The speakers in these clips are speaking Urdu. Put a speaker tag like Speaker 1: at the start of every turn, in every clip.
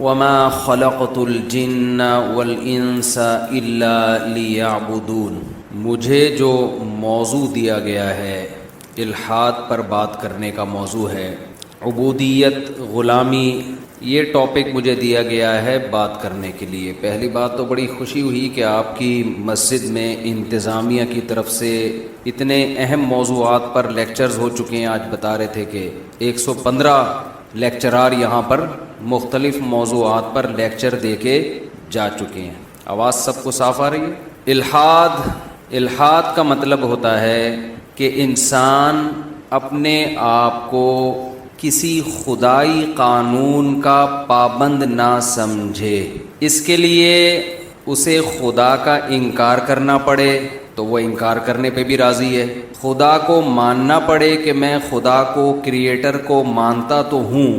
Speaker 1: وما خلقت الجن والانس الا لیعبدون۔ مجھے جو موضوع دیا گیا ہے الحاد پر بات کرنے کا موضوع ہے، عبودیت، غلامی، یہ ٹاپک مجھے دیا گیا ہے بات کرنے کے لیے۔ پہلی بات تو بڑی خوشی ہوئی کہ آپ کی مسجد میں انتظامیہ کی طرف سے اتنے اہم موضوعات پر لیکچرز ہو چکے ہیں۔ آج بتا رہے تھے کہ 115 لیکچرار یہاں پر مختلف موضوعات پر لیکچر دے کے جا چکے ہیں۔ آواز سب کو صاف آ رہی ہے؟ الحاد کا مطلب ہوتا ہے کہ انسان اپنے آپ کو کسی خدائی قانون کا پابند نہ سمجھے، اس کے لیے اسے خدا کا انکار کرنا پڑے تو وہ انکار کرنے پہ بھی راضی ہے، خدا کو ماننا پڑے کہ میں خدا کو، کریٹر کو مانتا تو ہوں،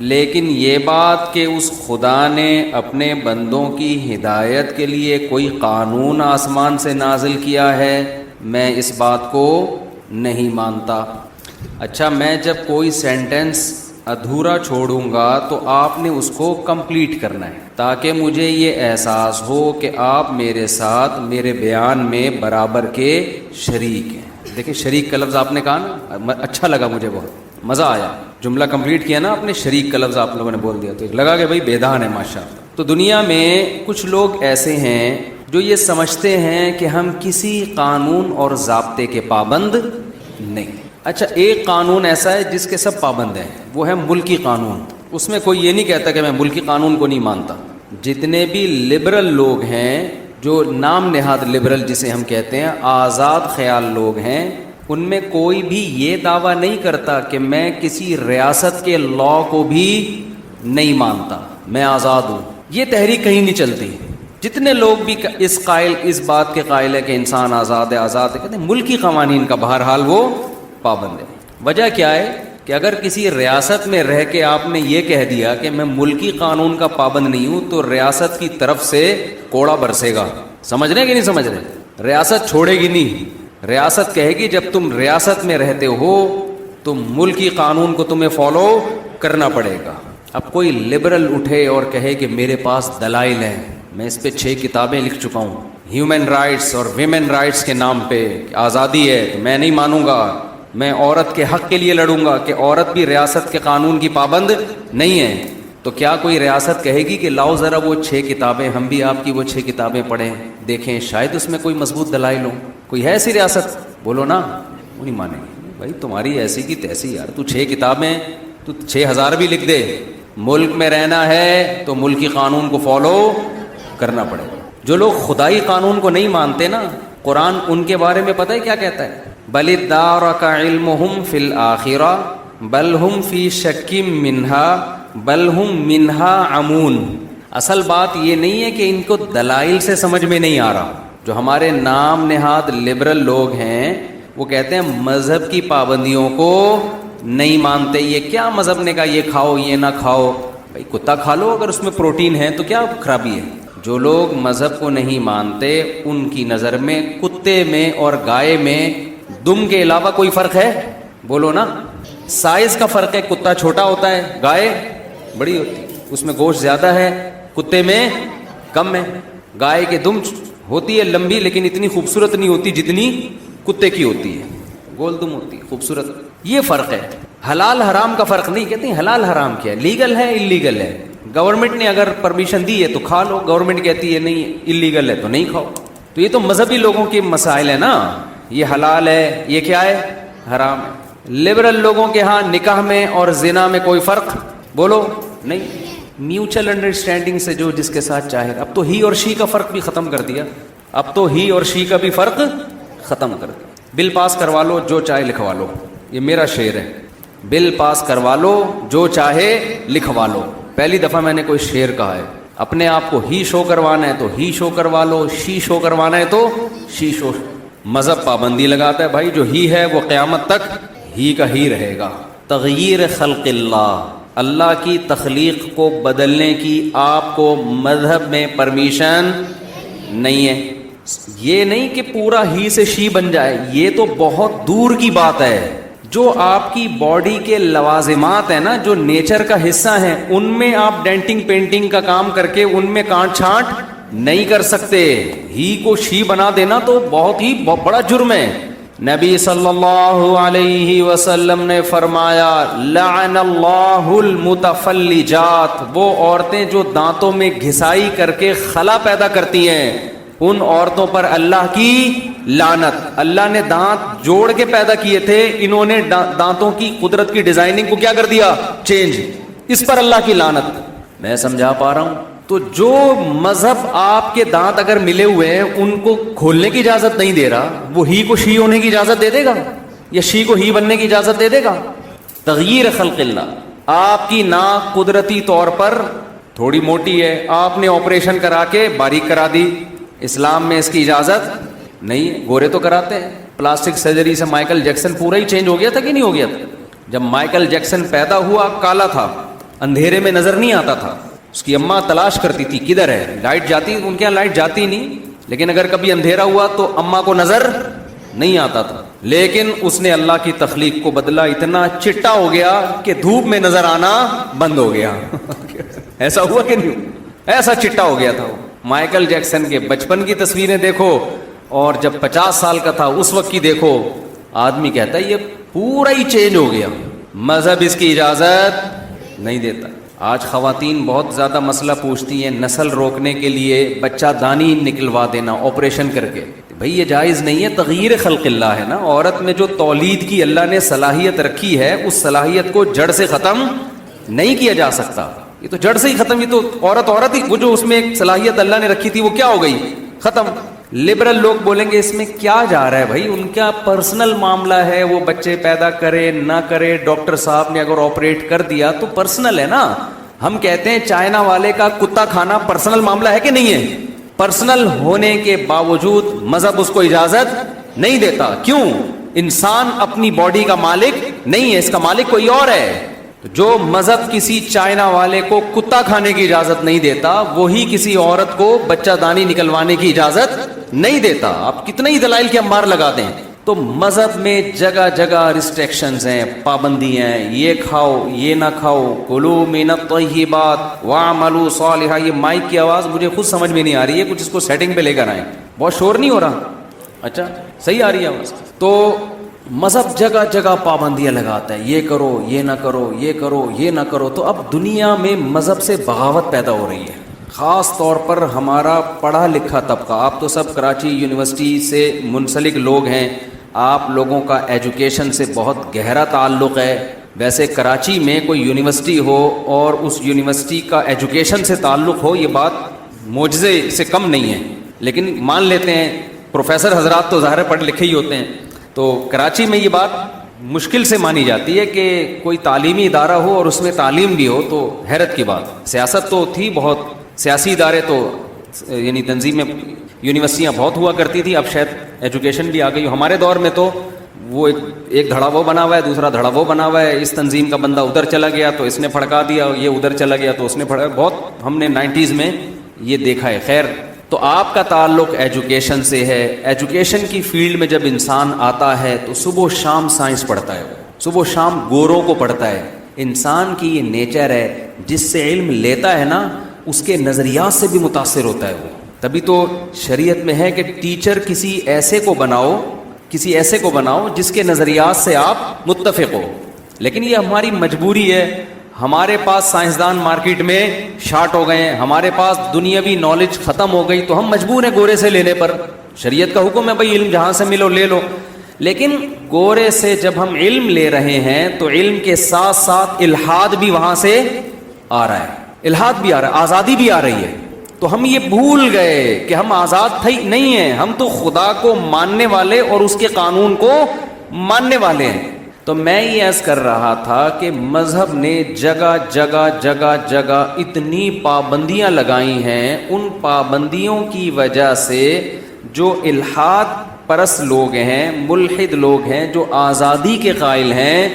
Speaker 1: لیکن یہ بات کہ اس خدا نے اپنے بندوں کی ہدایت کے لیے کوئی قانون آسمان سے نازل کیا ہے، میں اس بات کو نہیں مانتا۔ اچھا، میں جب کوئی سینٹنس ادھورا چھوڑوں گا تو آپ نے اس کو کمپلیٹ کرنا ہے تاکہ مجھے یہ احساس ہو کہ آپ میرے ساتھ میرے بیان میں برابر کے شریک ہیں۔ دیکھیں، شریک کا لفظ آپ نے کہا نا، اچھا لگا، مجھے بہت مزہ آیا۔ جملہ کمپلیٹ کیا نا آپ نے، شریک کا لفظ آپ لوگوں نے بول دیا تو لگا کہ بھائی بیدان ہے ماشاءاللہ۔ تو دنیا میں کچھ لوگ ایسے ہیں جو یہ سمجھتے ہیں کہ ہم کسی قانون اور ضابطے کے پابند نہیں۔ اچھا، ایک قانون ایسا ہے جس کے سب پابند ہیں، وہ ہے ملکی قانون۔ اس میں کوئی یہ نہیں کہتا کہ میں ملکی قانون کو نہیں مانتا۔ جتنے بھی لبرل لوگ ہیں، جو نام نہاد لبرل جسے ہم کہتے ہیں، آزاد خیال لوگ ہیں، ان میں کوئی بھی یہ دعویٰ نہیں کرتا کہ میں کسی ریاست کے لا کو بھی نہیں مانتا، میں آزاد ہوں۔ یہ تحریک کہیں نہیں چلتی۔ جتنے لوگ بھی اس بات کے قائل ہے کہ انسان آزاد ہے، کہتے ہیں ملکی قوانین کا بہرحال وہ پابند ہے۔ وجہ کیا ہے کہ اگر کسی ریاست میں رہ کے آپ نے یہ کہہ دیا کہ میں ملکی قانون کا پابند نہیں ہوں تو ریاست کی طرف سے کوڑا برسے گا۔ سمجھ رہے کہ نہیں سمجھ رہے؟ ریاست چھوڑے گی نہیں، ریاست کہے گی جب تم ریاست میں رہتے ہو تو ملکی قانون کو تمہیں فالو کرنا پڑے گا۔ اب کوئی لبرل اٹھے اور کہے کہ میرے پاس دلائل ہیں، میں اس پہ 6 کتابیں لکھ چکا ہوں، ہیومن رائٹس اور ویمن رائٹس کے نام پہ آزادی ہے، تو میں نہیں مانوں گا، میں عورت کے حق کے لیے لڑوں گا کہ عورت بھی ریاست کے قانون کی پابند نہیں ہے، تو کیا کوئی ریاست کہے گی کہ لاؤ ذرا وہ 6 کتابیں، ہم بھی آپ کی وہ 6 کتابیں پڑھیں، دیکھیں شاید اس میں کوئی مضبوط دلائل ہو؟ کوئی ہے ایسی ریاست؟ بولو نا، وہ نہیں مانیں گے۔ بھائی تمہاری ایسی کی تیسی یار، تو 6 کتابیں، تو 6000 بھی لکھ دے، ملک میں رہنا ہے تو ملکی قانون کو فالو کرنا پڑے گا۔ جو لوگ خدائی قانون کو نہیں مانتے نا، قرآن ان کے بارے میں پتہ ہے کیا کہتا ہے؟ بل ادارک علمہم فی الآخرہ بل ہم فی شک منہا بل ہم منہا عمون۔ اصل بات یہ نہیں ہے کہ ان کو دلائل سے سمجھ میں نہیں آ رہا۔ جو ہمارے نام نہاد لبرل لوگ ہیں وہ کہتے ہیں مذہب کی پابندیوں کو نہیں مانتے۔ یہ کیا مذہب نے کہا یہ کھاؤ یہ نہ کھاؤ؟ بھائی کتا کھا لو اگر اس میں پروٹین ہے تو کیا خرابی ہے؟ جو لوگ مذہب کو نہیں مانتے ان کی نظر میں کتے میں اور گائے میں دم کے علاوہ کوئی فرق ہے؟ بولو نا، سائز کا فرق ہے، کتا چھوٹا ہوتا ہے، گائے بڑی ہوتی ہے، اس میں گوشت زیادہ ہے، کتے میں کم ہے۔ گائے کے دم ہوتی ہے لمبی لیکن اتنی خوبصورت نہیں ہوتی جتنی کتے کی ہوتی ہے، گول دم ہوتی ہے، خوبصورت۔ یہ فرق ہے، حلال حرام کا فرق نہیں۔ کہتے ہیں حلال حرام کیا ہے؟ لیگل ہے اللیگل ہے۔ گورنمنٹ نے اگر پرمیشن دی ہے تو کھا لو، گورنمنٹ کہتی ہے نہیں اللیگل ہے تو نہیں کھاؤ۔ تو یہ تو مذہبی لوگوں کے مسائل ہیں نا، یہ حلال ہے یہ کیا ہے؟ حرام ہے۔ لبرل لوگوں کے ہاں نکاح میں اور زنا میں کوئی فرق بولو نہیں، میوچل انڈرسٹینڈنگ سے جو جس کے ساتھ چاہے۔ اب تو ہی اور شی کا فرق بھی ختم کر دیا، اب تو ہی اور شی کا بھی فرق ختم کر دیا۔ بل پاس کروا لو جو چاہے لکھوا لو، یہ میرا شعر ہے، بل پاس کروا لو جو چاہے لکھوا لو۔ پہلی دفعہ میں نے کوئی شعر کہا ہے۔ اپنے آپ کو ہی شو کروانا ہے تو ہی شو کروا لو، شی شو کروانا ہے تو شی شو۔ مذہب پابندی لگاتا ہے بھائی جو ہی ہے وہ قیامت تک ہی کا ہی رہے گا۔ تغییر خلق اللہ، اللہ کی تخلیق کو بدلنے کی آپ کو مذہب میں پرمیشن نہیں ہے۔ یہ نہیں کہ پورا ہی سے شی بن جائے، یہ تو بہت دور کی بات ہے۔ جو آپ کی باڈی کے لوازمات ہیں نا، جو نیچر کا حصہ ہیں، ان میں آپ ڈینٹنگ پینٹنگ کا کام کر کے ان میں کانٹ چھانٹ نہیں کر سکتے. ہی کو شی بنا دینا تو بہت بڑا جرم ہے. نبی صلی اللہ علیہ وسلم نے فرمایا لعن اللہ المتفلجات، وہ عورتیں جو دانتوں میں گھسائی کر کے خلا پیدا کرتی ہیں، ان عورتوں پر اللہ کی لعنت. اللہ نے دانت جوڑ کے پیدا کیے تھے، انہوں نے دانتوں کی قدرت کی ڈیزائننگ کو کیا کر دیا؟ چینج. اس پر اللہ کی لعنت. میں سمجھا پا رہا ہوں؟ تو جو مذہب آپ کے دانت اگر ملے ہوئے ہیں ان کو کھولنے کی اجازت نہیں دے رہا، وہ ہی کو شی ہونے کی اجازت دے دے گا یا شی کو ہی بننے کی اجازت دے دے گا؟ تغییر خلق اللہ. آپ کی ناک قدرتی طور پر تھوڑی موٹی ہے، آپ نے آپریشن کرا کے باریک کرا دی. اسلام میں اس کی اجازت نہیں. گورے تو کراتے ہیں. پلاسٹک سرجری سے مائیکل جیکسن پورا ہی چینج ہو گیا تھا کہ نہیں ہو گیا تھا؟ جب مائیکل جیکسن پیدا ہوا کالا تھا، اندھیرے میں نظر نہیں آتا تھا. اس کی اماں تلاش کرتی تھی کدھر ہے، لائٹ جاتی، ان کے یہاں لائٹ جاتی نہیں، لیکن اگر کبھی اندھیرا ہوا تو اماں کو نظر نہیں آتا تھا. لیکن اس نے اللہ کی تخلیق کو بدلا، اتنا چٹا ہو گیا کہ دھوپ میں نظر آنا بند ہو گیا. ایسا ہوا کہ نہیں؟ ایسا چٹا ہو گیا تھا وہ. مائیکل جیکسن کے بچپن کی تصویریں دیکھو اور جب 50 سال کا تھا اس وقت کی دیکھو، آدمی کہتا ہے یہ پورا ہی چینج ہو گیا. مذہب اس کی اجازت نہیں دیتا. آج خواتین بہت زیادہ مسئلہ پوچھتی ہیں نسل روکنے کے لیے بچہ دانی نکلوا دینا آپریشن کر کے. بھئی یہ جائز نہیں ہے، تغییر خلق اللہ ہے نا. عورت میں جو تولید کی اللہ نے صلاحیت رکھی ہے، اس صلاحیت کو جڑ سے ختم نہیں کیا جا سکتا. یہ تو جڑ سے ہی ختم. یہ تو عورت ہی، وہ جو اس میں ایک صلاحیت اللہ نے رکھی تھی وہ کیا ہو گئی؟ ختم. لبرل لوگ بولیں گے اس میں کیا جا رہا ہے بھائی، ان کا پرسنل معاملہ ہے، وہ بچے پیدا کرے نہ کرے، ڈاکٹر صاحب نے اگر آپریٹ کر دیا تو پرسنل ہے نا. ہم کہتے ہیں چائنا والے کا کتا کھانا پرسنل معاملہ ہے کہ نہیں ہے؟ پرسنل ہونے کے باوجود مذہب اس کو اجازت نہیں دیتا. کیوں؟ انسان اپنی باڈی کا مالک نہیں ہے، اس کا مالک کوئی اور ہے. جو مذہب کسی چائنا والے کو کتا کھانے کی اجازت نہیں دیتا، وہی کسی عورت کو بچہ دانی نکلوانے کی اجازت نہیں دیتا. آپ کتنے ہی دلائل کے انبار لگا دیں. تو مذہب میں جگہ جگہ ریسٹرکشنز ہیں، پابندیاں ہیں. یہ کھاؤ، یہ نہ کھاؤ، کلوا من الطیبات واعملوا صالحا. یہ مائک کی آواز مجھے خود سمجھ میں نہیں آ رہی ہے، کچھ اس کو سیٹنگ پہ لے کر آئیں. بہت شور نہیں ہو رہا؟ اچھا صحیح آ رہی ہے آواز. تو مذہب جگہ جگہ پابندیاں لگاتا ہے، یہ کرو، یہ نہ کرو، یہ کرو، یہ نہ کرو. تو اب دنیا میں مذہب سے بغاوت پیدا ہو رہی ہے، خاص طور پر ہمارا پڑھا لکھا طبقہ. آپ تو سب کراچی یونیورسٹی سے منسلک لوگ ہیں، آپ لوگوں کا ایجوکیشن سے بہت گہرا تعلق ہے. ویسے کراچی میں کوئی یونیورسٹی ہو اور اس یونیورسٹی کا ایجوکیشن سے تعلق ہو، یہ بات معجزے سے کم نہیں ہے. لیکن مان لیتے ہیں پروفیسر حضرات تو ظاہر پڑھ لکھے ہی ہوتے ہیں، تو کراچی میں یہ بات مشکل سے مانی جاتی ہے کہ کوئی تعلیمی ادارہ ہو اور اس میں تعلیم بھی ہو. تو حیرت کی بات. سیاست تو تھی بہت، سیاسی ادارے تو یعنی تنظیمیں، یونیورسٹیاں بہت ہوا کرتی تھی. اب شاید ایجوکیشن بھی آ گئی. ہمارے دور میں تو وہ ایک دھڑا وہ بنا ہوا ہے، دوسرا دھڑا وہ بنا ہوا ہے. اس تنظیم کا بندہ ادھر چلا گیا تو اس نے پھڑکا دیا، یہ ادھر چلا گیا تو اس نے پھڑکا. بہت ہم نے 90s میں یہ دیکھا ہے. خیر، تو آپ کا تعلق ایجوکیشن سے ہے. ایجوکیشن کی فیلڈ میں جب انسان آتا ہے تو صبح و شام سائنس پڑھتا ہے، صبح و شام گوروں کو پڑھتا ہے. انسان کی یہ نیچر ہے، جس سے علم لیتا ہے نا اس کے نظریات سے بھی متاثر ہوتا ہے وہ. تبھی تو شریعت میں ہے کہ ٹیچر کسی ایسے کو بناؤ جس کے نظریات سے آپ متفق ہو. لیکن یہ ہماری مجبوری ہے. ہمارے پاس سائنسدان مارکیٹ میں شارٹ ہو گئے ہیں، ہمارے پاس دنیاوی نالج ختم ہو گئی، تو ہم مجبور ہیں گورے سے لینے پر. شریعت کا حکم ہے بھائی علم جہاں سے ملو لے لو. لیکن گورے سے جب ہم علم لے رہے ہیں تو علم کے ساتھ ساتھ الحاد بھی وہاں سے آ رہا ہے، الحاد بھی آ رہا ہے، آزادی بھی آ رہی ہے. تو ہم یہ بھول گئے کہ ہم آزاد تھے نہیں ہیں، ہم تو خدا کو ماننے والے اور اس کے قانون کو ماننے والے ہیں. تو میں یہ عرض کر رہا تھا کہ مذہب نے جگہ جگہ اتنی پابندیاں لگائی ہیں. ان پابندیوں کی وجہ سے جو الحاد پرست لوگ ہیں، ملحد لوگ ہیں، جو آزادی کے قائل ہیں،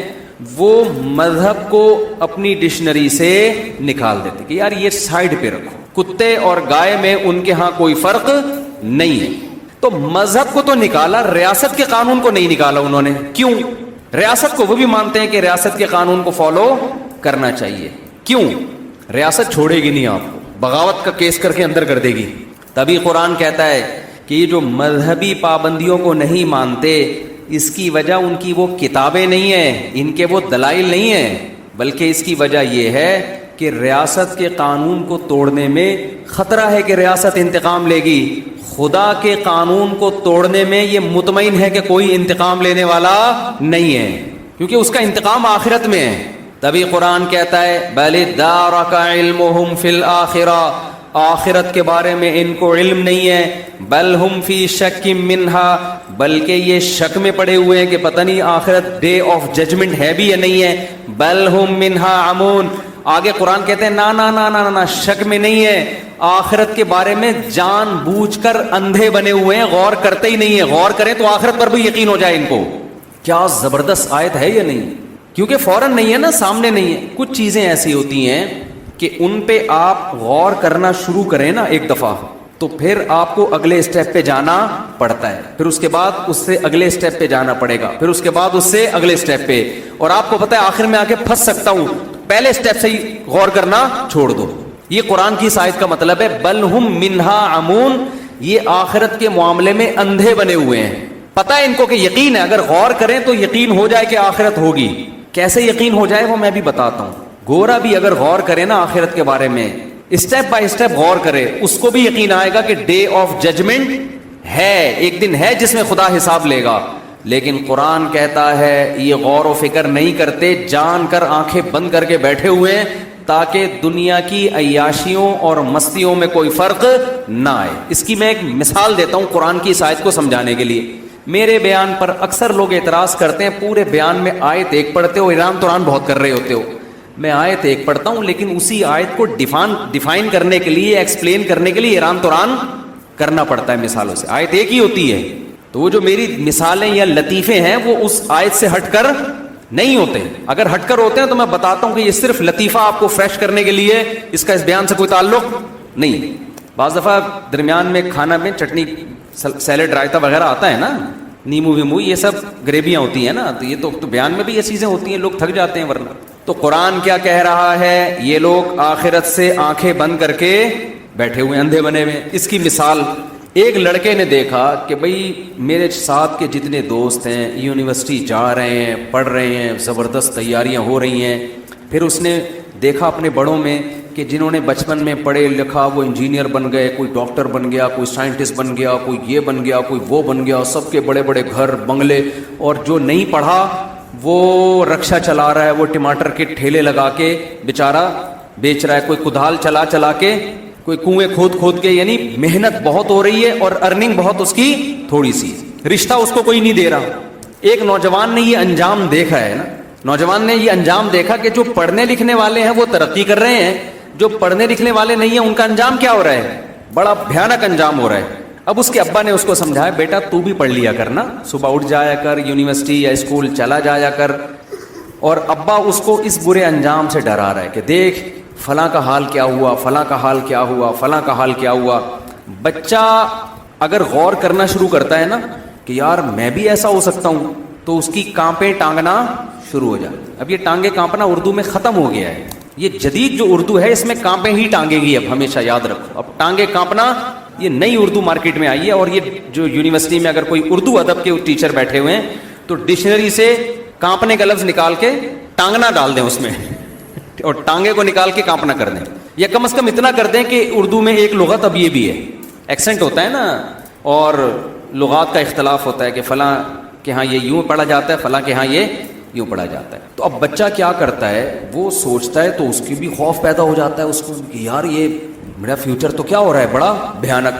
Speaker 1: وہ مذہب کو اپنی ڈکشنری سے نکال دیتے کہ یار یہ سائڈ پہ رکھو، کتے اور گائے میں ان کے ہاں کوئی فرق نہیں ہے. تو مذہب کو تو نکالا، ریاست کے قانون کو نہیں نکالا انہوں نے. کیوں؟ ریاست کو وہ بھی مانتے ہیں کہ ریاست کے قانون کو فالو کرنا چاہیے. کیوں؟ ریاست چھوڑے گی نہیں آپ کو, بغاوت کا کیس کر کے اندر کر دے گی. تبھی قرآن کہتا ہے کہ یہ جو مذہبی پابندیوں کو نہیں مانتے, اس کی وجہ ان کی وہ کتابیں نہیں ہیں, ان کے وہ دلائل نہیں ہیں, بلکہ اس کی وجہ یہ ہے کہ ریاست کے قانون کو توڑنے میں خطرہ ہے کہ ریاست انتقام لے گی. خدا کے قانون کو توڑنے میں یہ مطمئن ہے کہ کوئی انتقام لینے والا نہیں ہے, کیونکہ اس کا انتقام آخرت میں ہے. تبھی قرآن کہتا ہے بل ادارک علمہم فی الآخرہ, آخرت کے بارے میں ان کو علم نہیں ہے. بل ہم فی شک منہا, بلکہ یہ شک میں پڑے ہوئے ہیں کہ پتہ نہیں آخرت ڈے آف ججمنٹ ہے بھی یا نہیں ہے. بل ہم منہا عمون, آگے قرآن کہتے ہیں نا نا نا نا نا, شک میں نہیں ہے, آخرت کے بارے میں جان بوجھ کر اندھے بنے ہوئے ہیں, غور کرتے ہی نہیں ہیں. غور کریں تو آخرت پر بھی یقین ہو جائے ان کو. کیا زبردست آیت ہے یا نہیں؟ کیونکہ فوراً نہیں ہے نا, سامنے نہیں ہے. کچھ چیزیں ایسی ہوتی ہیں کہ ان پہ آپ غور کرنا شروع کریں نا ایک دفعہ, تو پھر آپ کو اگلے اسٹیپ پہ جانا پڑتا ہے, پھر اس کے بعد اس سے اگلے اسٹیپ پہ جانا پڑے گا, پھر اس کے بعد اس سے اگلے اسٹیپ پہ, اور آپ کو پتہ ہے آخر میں آ کے پھنس سکتا ہوں. پہلے اسٹیپ سے ہی غور کرنا چھوڑ دو. یہ قرآن کی اس آیت کا مطلب ہے بل ہم منہا عمون, یہ آخرت کے معاملے میں اندھے بنے ہوئے ہیں. پتہ ہے ان کو کہ یقین ہے, اگر غور کریں تو یقین ہو جائے کہ آخرت ہوگی. کیسے یقین ہو جائے وہ میں بھی بتاتا ہوں. گورا بھی اگر غور کرے نا آخرت کے بارے میں, اسٹیپ بائی اسٹیپ غور کرے, اس کو بھی یقین آئے گا کہ ڈے آف ججمنٹ ہے, ایک دن ہے جس میں خدا حساب لے گا. لیکن قرآن کہتا ہے یہ غور و فکر نہیں کرتے, جان کر آنکھیں بند کر کے بیٹھے ہوئے ہیں تاکہ دنیا کی عیاشیوں اور مستیوں میں کوئی فرق نہ آئے. اس کی میں ایک مثال دیتا ہوں قرآن کی اس آیت کو سمجھانے کے لیے. میرے بیان پر اکثر لوگ اعتراض کرتے ہیں, پورے بیان میں آیت ایک پڑھتے ہو, ایران توران بہت کر رہے ہوتے ہو. میں آیت ایک پڑھتا ہوں لیکن اسی آیت کو ڈیفائن کرنے کے لیے, ایکسپلین کرنے کے لیے ایران توران کرنا پڑتا ہے مثالوں سے. آیت ایک ہی ہوتی ہے, تو وہ جو میری مثالیں یا لطیفے ہیں وہ اس آیت سے ہٹ کر نہیں ہوتے. اگر ہٹ کر ہوتے ہیں تو میں بتاتا ہوں کہ یہ صرف لطیفہ آپ کو فریش کرنے کے لیے, اس کا اس بیان سے کوئی تعلق نہیں. بعض دفعہ درمیان میں کھانا میں چٹنی, سیلڈ, رائتا وغیرہ آتا ہے نا, نیمو ویمو, یہ سب گریویاں ہوتی ہیں نا, تو یہ تو بیان میں بھی یہ چیزیں ہوتی ہیں, لوگ تھک جاتے ہیں ورنہ. تو قرآن کیا کہہ رہا ہے, یہ لوگ آخرت سے آنکھیں بند کر کے بیٹھے ہوئے, اندھے بنے ہوئے. اس کی مثال, ایک لڑکے نے دیکھا کہ بھئی میرے ساتھ کے جتنے دوست ہیں یونیورسٹی جا رہے ہیں, پڑھ رہے ہیں, زبردست تیاریاں ہو رہی ہیں. پھر اس نے دیکھا اپنے بڑوں میں کہ جنہوں نے بچپن میں پڑھے لکھا وہ انجینئر بن گئے, کوئی ڈاکٹر بن گیا, کوئی سائنٹسٹ بن گیا, کوئی یہ بن گیا, کوئی وہ بن گیا, سب کے بڑے بڑے گھر بنگلے. اور جو نہیں پڑھا وہ رکشا چلا رہا ہے, وہ ٹماٹر کے ٹھیلے لگا کے بیچارہ بیچ رہا ہے, کوئی کدال چلا چلا کے, کوئی کنویں کھود کے. یعنی محنت بہت ہو رہی ہے اور ارننگ بہت اس کی تھوڑی سی, رشتہ اس کو کوئی نہیں دے رہا. ایک نوجوان نے یہ انجام دیکھا ہے نا, نوجوان نے یہ انجام دیکھا کہ جو پڑھنے لکھنے والے ہیں وہ ترقی کر رہے ہیں, جو پڑھنے لکھنے والے نہیں ہیں ان کا انجام کیا ہو رہا ہے, بڑا بھیانک انجام ہو رہا ہے. اب اس کے ابا نے اس کو سمجھایا, بیٹا تو بھی پڑھ لیا کرنا, صبح اٹھ جایا کر, یونیورسٹی یا اسکول چلا جایا کر. اور ابا اس کو اس برے انجام سے ڈرا رہا ہے کہ دیکھ فلاں کا حال کیا ہوا, فلاں کا حال کیا ہوا, فلاں کا حال کیا ہوا. بچہ اگر غور کرنا شروع کرتا ہے نا کہ یار میں بھی ایسا ہو سکتا ہوں, تو اس کی کانپیں ٹانگنا شروع ہو جائے. اب یہ ٹانگیں کانپنا اردو میں ختم ہو گیا ہے, یہ جدید جو اردو ہے اس میں کانپیں ہی ٹانگے گی, اب ہمیشہ یاد رکھو. اب ٹانگیں کانپنا یہ نئی اردو مارکیٹ میں آئی ہے, اور یہ جو یونیورسٹی میں اگر کوئی اردو ادب کے ٹیچر بیٹھے ہوئے ہیں تو ڈکشنری سے کانپنے کا لفظ نکال کے ٹانگنا ڈال دیں اس میں, اور ٹانگے کو نکال کے کانپنا کر دیں, یا کم از کم اتنا کر دیں کہ اردو میں ایک لغت اب یہ بھی ہے, ایکسنٹ ہوتا ہے نا, اور لغات کا اختلاف ہوتا ہے کہ فلاں کہ ہاں یہ یوں پڑھا جاتا ہے, فلاں کہ ہاں یہ یوں پڑھا جاتا ہے. تو اب بچہ کیا کرتا ہے, وہ سوچتا ہے تو اس کی بھی خوف پیدا ہو جاتا ہے اس کو کہ یار یہ میرا فیوچر تو کیا ہو رہا ہے بڑا بھیانک.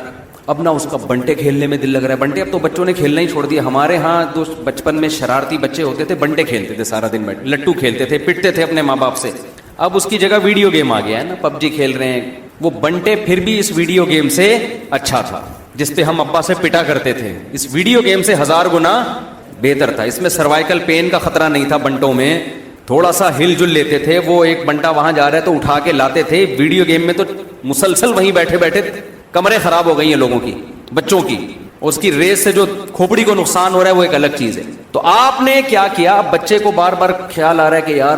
Speaker 1: اب نہ اس کا بنٹے کھیلنے میں دل لگ رہا ہے, بنٹے اب تو بچوں نے کھیلنا ہی چھوڑ دیا. ہمارے ہاں تو بچپن میں شرارتی بچے ہوتے تھے, بنٹے کھیلتے تھے سارا دن بیٹھ, لٹو کھیلتے تھے, پٹتے تھے اپنے ماں باپ سے. اب اس کی جگہ ویڈیو گیم آ گیا ہے نا, پب جی کھیل رہے ہیں. وہ بنٹے پھر بھی اس ویڈیو گیم سے اچھا تھا جس پہ ہم ابا سے پٹا کرتے تھے, اس ویڈیو گیم سے 1000 گنا بہتر تھا. اس میں سروائیکل پین کا خطرہ نہیں تھا بنٹوں میں, تھوڑا سا ہل جل لیتے تھے. وہ ایک بنٹا وہاں جا رہا ہے تو اٹھا کے لاتے تھے. ویڈیو گیم میں تو مسلسل وہیں بیٹھے بیٹھے کمرے خراب ہو گئی ہیں لوگوں کی, بچوں کی. اس کی ریس سے جو کھوپڑی کو نقصان ہو رہا ہے وہ ایک الگ چیز ہے. تو آپ نے کیا کیا؟ اب بچے کو بار بار خیال آ رہا ہے کہ یار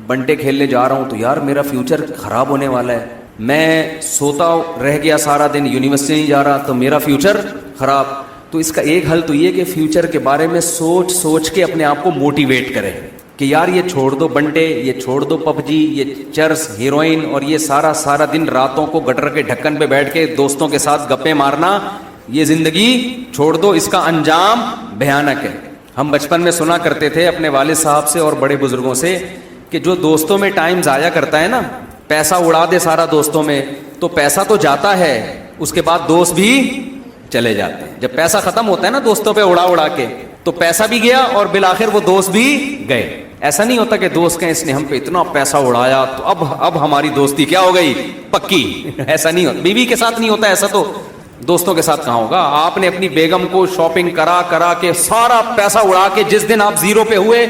Speaker 1: بنٹے کھیلنے جا رہا ہوں تو یار میرا فیوچر خراب ہونے والا ہے، میں سوتا رہ گیا سارا دن، یونیورسٹی نہیں جا رہا تو میرا فیوچر خراب. تو اس کا ایک حل تو یہ کہ فیوچر کے بارے میں سوچ سوچ کے اپنے آپ کو موٹیویٹ کرے کہ یار یہ چھوڑ دو بنٹے، یہ چھوڑ دو پب جی، یہ چرس، ہیروئن اور یہ سارا دن راتوں کو گٹر کے ڈھکن پہ بیٹھ کے دوستوں کے ساتھ گپے مارنا، یہ زندگی چھوڑ دو، اس کا انجام بھیانک ہے. ہم بچپن میں سنا کرتے تھے اپنے والد صاحب سے اور بڑے بزرگوں سے کہ جو دوستوں میں ٹائم ضائع کرتا ہے نا، پیسہ اڑا دے سارا دوستوں میں، تو پیسہ تو جاتا ہے، اس کے بعد دوست بھی چلے جاتے ہیں. جب پیسہ ختم ہوتا ہے نا دوستوں پہ اڑا کے، تو پیسہ بھی گیا اور بالآخر وہ دوست بھی گئے. ایسا نہیں ہوتا کہ دوست کہیں اس نے ہم پہ اتنا پیسہ اڑایا تو اب ہماری دوستی کیا ہو گئی پکی. ایسا نہیں ہوتا، بیوی کے ساتھ نہیں ہوتا ایسا، تو دوستوں کے ساتھ کہاں ہوگا. آپ نے اپنی بیگم کو شاپنگ کرا کے سارا پیسہ اڑا کے جس دن آپ زیرو پہ ہوئے،